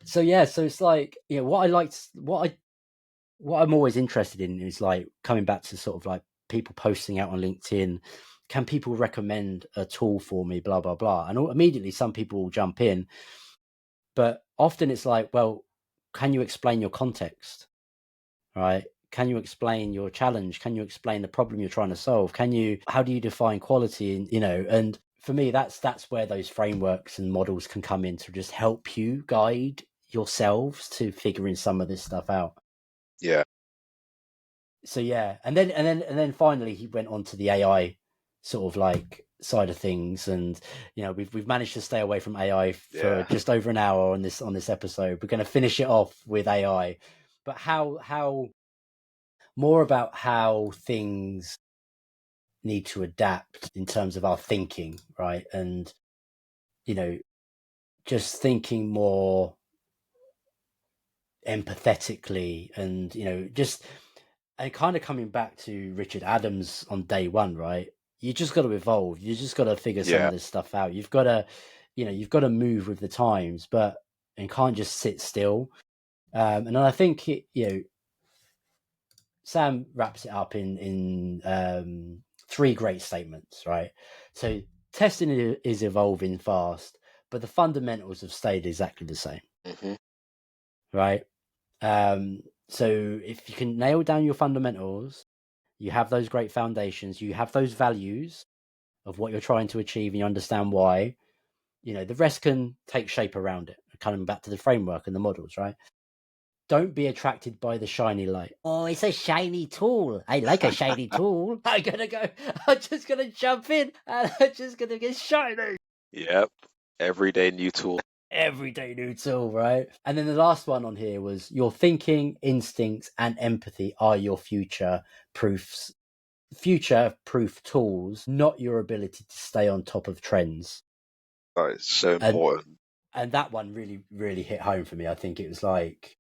So yeah, so it's like, what I'm always interested in is like coming back to sort of like people posting out on LinkedIn. Can people recommend a tool for me? Blah, blah, blah. And immediately some people will jump in. But often it's like, well, can you explain your context? Right? Can you explain your challenge? Can you explain the problem you're trying to solve? How do you define quality? And for me, that's where those frameworks and models can come in to just help you guide yourselves to figuring some of this stuff out. Yeah. So yeah, and then finally he went on to the AI sort of like side of things, and we've managed to stay away from AI for Yeah. just over an hour on this episode. We're going to finish it off with AI, but how more about how things need to adapt in terms of our thinking, right? And just thinking more empathetically, and just and kind of coming back to Richard Adams on day one, right? You just got to evolve. You just got to figure some of this stuff out. You've got to, you've got to move with the times, and can't just sit still. And I think Sam wraps it up in three great statements, right? So testing is evolving fast, but the fundamentals have stayed exactly the same, right? So if you can nail down your fundamentals, you have those great foundations, you have those values of what you're trying to achieve, and you understand why, the rest can take shape around it. Coming back to the framework and the models, right? Don't be attracted by the shiny light. Oh, it's a shiny tool. I like a shiny tool. I'm just gonna jump in and I'm just gonna get shiny. Yep. Everyday new tool. Everyday new tool, right? And then the last one on here was your thinking, instincts, and empathy are your future-proof tools, not your ability to stay on top of trends. That is so important. And that one really, really hit home for me. I think it was like,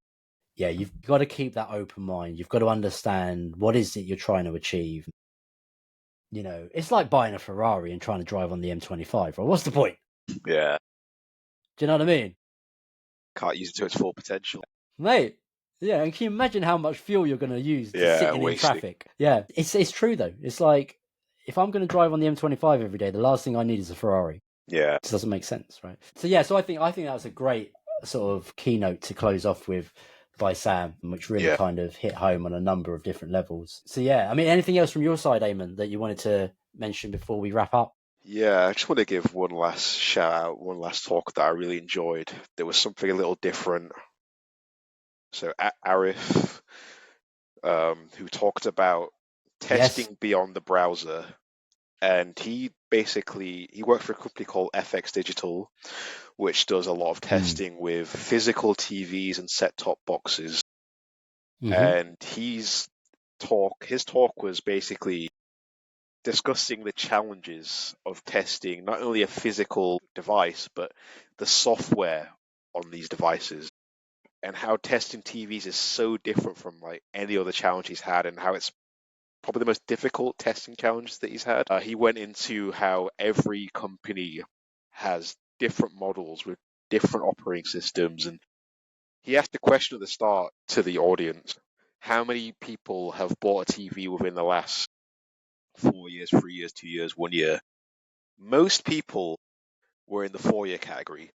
yeah, you've got to keep that open mind. You've got to understand what is it you're trying to achieve. It's like buying a Ferrari and trying to drive on the M25, right? What's the point? Yeah. Do you know what I mean? Can't use it to its full potential. Mate, yeah, and can you imagine how much fuel you're going to use to sit in traffic? Yeah, it's true, though. It's like, if I'm going to drive on the M25 every day, the last thing I need is a Ferrari. Yeah. It doesn't make sense, right? So, yeah, so I think that was a great sort of keynote to close off with by Sam, which really kind of hit home on a number of different levels. So, yeah, I mean, anything else from your side, Eamon, that you wanted to mention before we wrap up? Yeah, I just want to give one last shout out, one last talk that I really enjoyed. There was something a little different. So Arif, who talked about testing beyond the browser, and he works for a company called FX Digital, which does a lot of testing with physical TVs and set-top boxes. And his talk was basically discussing the challenges of testing not only a physical device, but the software on these devices, and how testing TVs is so different from like any other challenge he's had, and how it's probably the most difficult testing challenge that he's had. He went into how every company has different models with different operating systems, and he asked the question at the start to the audience: how many people have bought a TV within the last 4 years, 3 years, 2 years, 1 year? Most people were in the 4-year category.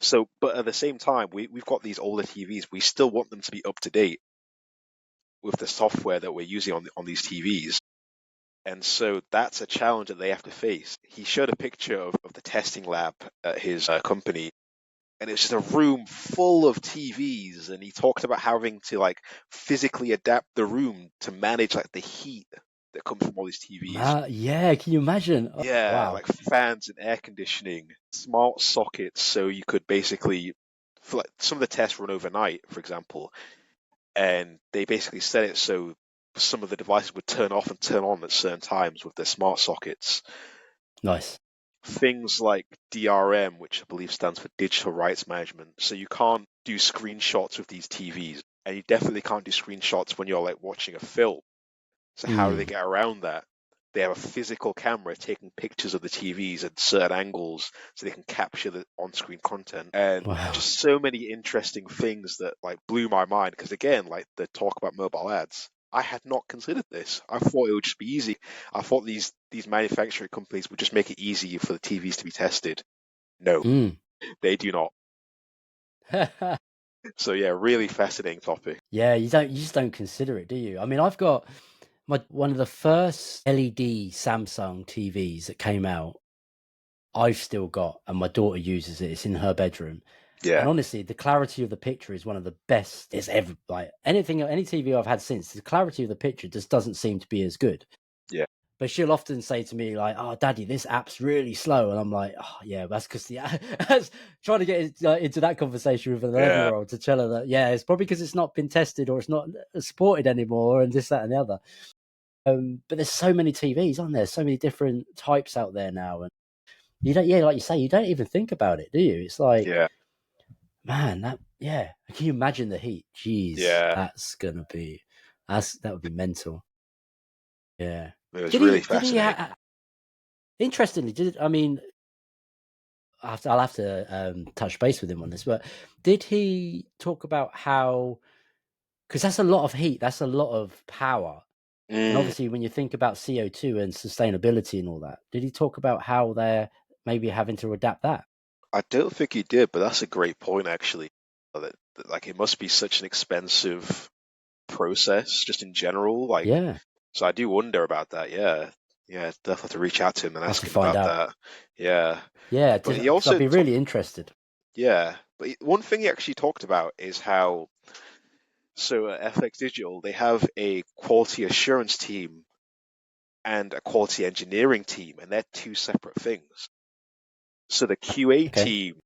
So, but at the same time, we've got these older TVs. We still want them to be up to date with the software that we're using on these TVs. And so that's a challenge that they have to face. He showed a picture of the testing lab at his company, and it's just a room full of TVs. And he talked about having to like physically adapt the room to manage like the heat that comes from all these TVs. Yeah, can you imagine? Yeah, wow. like fans and air conditioning, smart sockets, so you could basically, some of the tests run overnight, for example, and they basically set it so some of the devices would turn off and turn on at certain times with their smart sockets. Nice. Things like DRM, which I believe stands for Digital Rights Management, so you can't do screenshots with these TVs, and you definitely can't do screenshots when you're like watching a film. So how do they get around that? They have a physical camera taking pictures of the TVs at certain angles so they can capture the on-screen content. And just so many interesting things that like blew my mind. Because again, like the talk about mobile ads, I had not considered this. I thought it would just be easy. I thought these manufacturing companies would just make it easy for the TVs to be tested. No, they do not. So yeah, really fascinating topic. Yeah, you just don't consider it, do you? I mean, I've got one of the first LED Samsung TVs that came out. I've still got, and my daughter uses it. It's in her bedroom. Yeah. And honestly, the clarity of the picture is one of the best it's ever, like any TV I've had since. The clarity of the picture just doesn't seem to be as good. Yeah. But she'll often say to me like, "Oh, Daddy, this app's really slow," and I'm like, "Oh, yeah, that's because that's trying to get into that conversation with an 11-year-old to tell her that it's probably because it's not been tested or it's not supported anymore, and this, that, and the other." But there's so many TVs on there, so many different types out there now, and you don't, yeah, like you say, you don't even think about it, do you? It's like, Yeah, man, can you imagine the heat? Jeez, yeah, that would be mental. Yeah. it was Did really he, fascinating. interestingly, I mean, I'll have to touch base with him on this, but did he talk about how, because that's a lot of heat, that's a lot of power. And Mm, obviously, when you think about CO2 and sustainability and all that, did he talk about how they're maybe having to adapt that? I don't think he did, but that's a great point actually. Like it must be such an expensive process just in general. Like, Yeah, so I do wonder about that. Yeah, yeah, definitely have to reach out to him and I have ask to him find about out. that. Yeah, Yeah, but he because I'd also, be really interested. yeah, but one thing he actually talked about is how FX Digital, they have a quality assurance team and a quality engineering team, and they're two separate things. So the QA Okay. team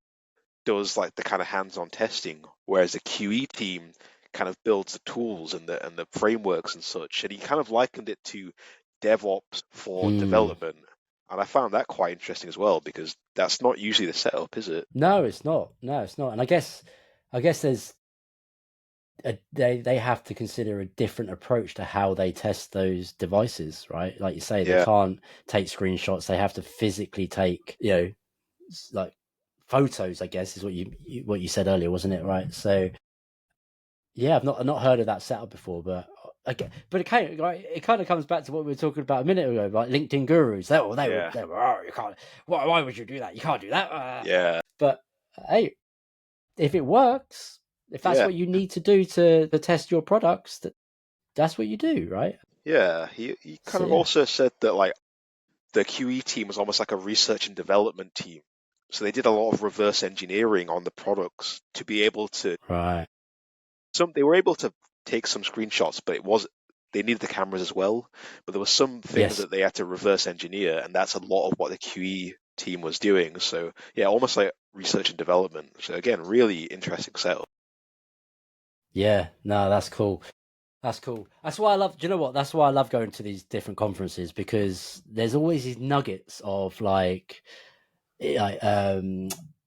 does like the kind of hands-on testing, whereas the QE team kind of builds the tools and the frameworks and such. And he kind of likened it to DevOps for Hmm. development. And I found that quite interesting as well because that's not usually the setup, is it? No, it's not. No, it's not. And I guess there's they have to consider a different approach to how they test those devices, right? Like you say, they Yeah, can't take screenshots. They have to physically take, like photos. I guess is what you said earlier, wasn't it? Right. So yeah, I've not heard of that setup before, but okay, but it kind of comes back to what we were talking about a minute ago, like LinkedIn gurus. yeah, They were, oh, you can't. Why would you do that? You can't do that. yeah, But hey, if it works, if that's yeah, what you need to do to test your products, that's what you do, right? yeah. He kind So of yeah, also said that like the QE team was almost like a research and development team. So they did a lot of reverse engineering on the products to be able to right. they were able to take some screenshots, but they needed the cameras as well. But there were some things Yes. that they had to reverse engineer, and that's a lot of what the QE team was doing. So yeah, almost like research and development. So again, really interesting setup. Yeah. No, that's cool. That's cool. That's why I love. Do you know what? That's why I love going to these different conferences, because there's always these nuggets of like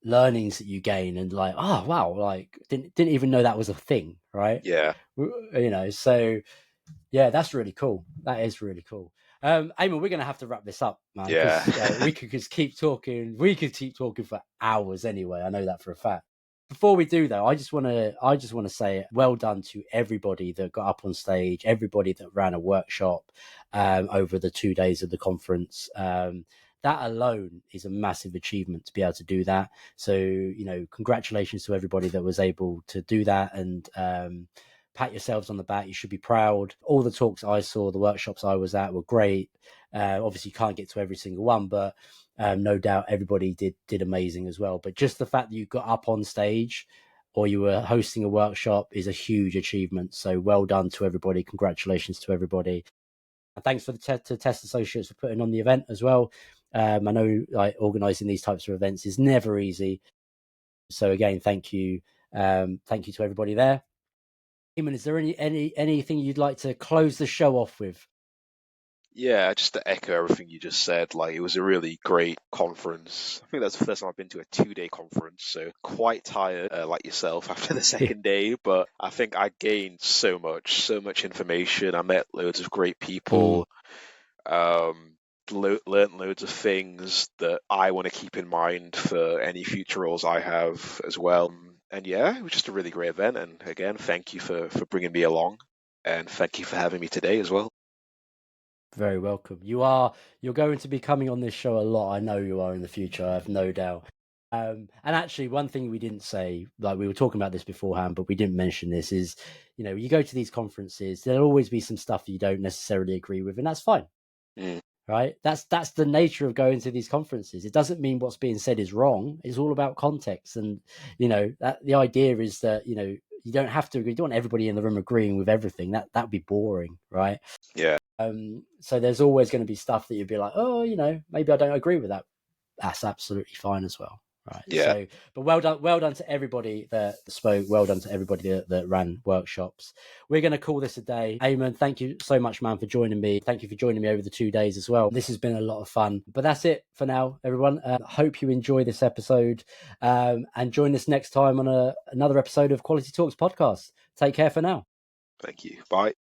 learnings that you gain, and like, oh wow, like didn't even know that was a thing, right? Yeah, So yeah, that's really cool. That is really cool. Eamon, we're gonna have to wrap this up, man, yeah, because we could just keep talking. We could keep talking for hours anyway. I know that for a fact. Before we do though, I just want to say well done to everybody that got up on stage, everybody that ran a workshop over the 2 days of the conference. That alone is a massive achievement to be able to do that. So, congratulations to everybody that was able to do that, and pat yourselves on the back. You should be proud. All the talks I saw, the workshops I was at were great. Obviously, you can't get to every single one, but no doubt everybody did amazing as well. But just the fact that you got up on stage or you were hosting a workshop is a huge achievement. So well done to everybody. Congratulations to everybody. And thanks for to Test Associates for putting on the event as well. I know like organizing these types of events is never easy. So again, thank you. Thank you to everybody there. Eamon, is there anything you'd like to close the show off with? yeah. Just to echo everything you just said, like it was a really great conference. I think that's the first time I've been to a 2-day conference, so quite tired, like yourself, after the second day. But I think I gained so much information. I met loads of great Mm, people. Um, Learned loads of things that I want to keep in mind for any future roles I have as well. And yeah, it was just a really great event. And again, thank you for bringing me along, and thank you for having me today as well. very welcome. You're going to be coming on this show a lot. I know you are in the future. I have no doubt. And actually, one thing we didn't say, like we were talking about this beforehand, but we didn't mention this, is you go to these conferences, there'll always be some stuff you don't necessarily agree with, and that's fine, Mm, right? That's the nature of going to these conferences. It doesn't mean what's being said is wrong. It's all about context, and that the idea is that you don't have to agree. You don't want everybody in the room agreeing with everything. That'd be boring, right? yeah, So there's always going to be stuff that you'd be like, oh, maybe I don't agree with that. That's absolutely fine as well. Right. Yeah. So, but well done to everybody that spoke. Well done to everybody that ran workshops. We're going to call this a day. Eamon, thank you so much, man, for joining me. Thank you for joining me over the 2 days as well. This has been a lot of fun. But that's it for now, everyone. Hope you enjoy this episode, and join us next time on another episode of Quality Talks podcast. Take care for now. Thank you. Bye.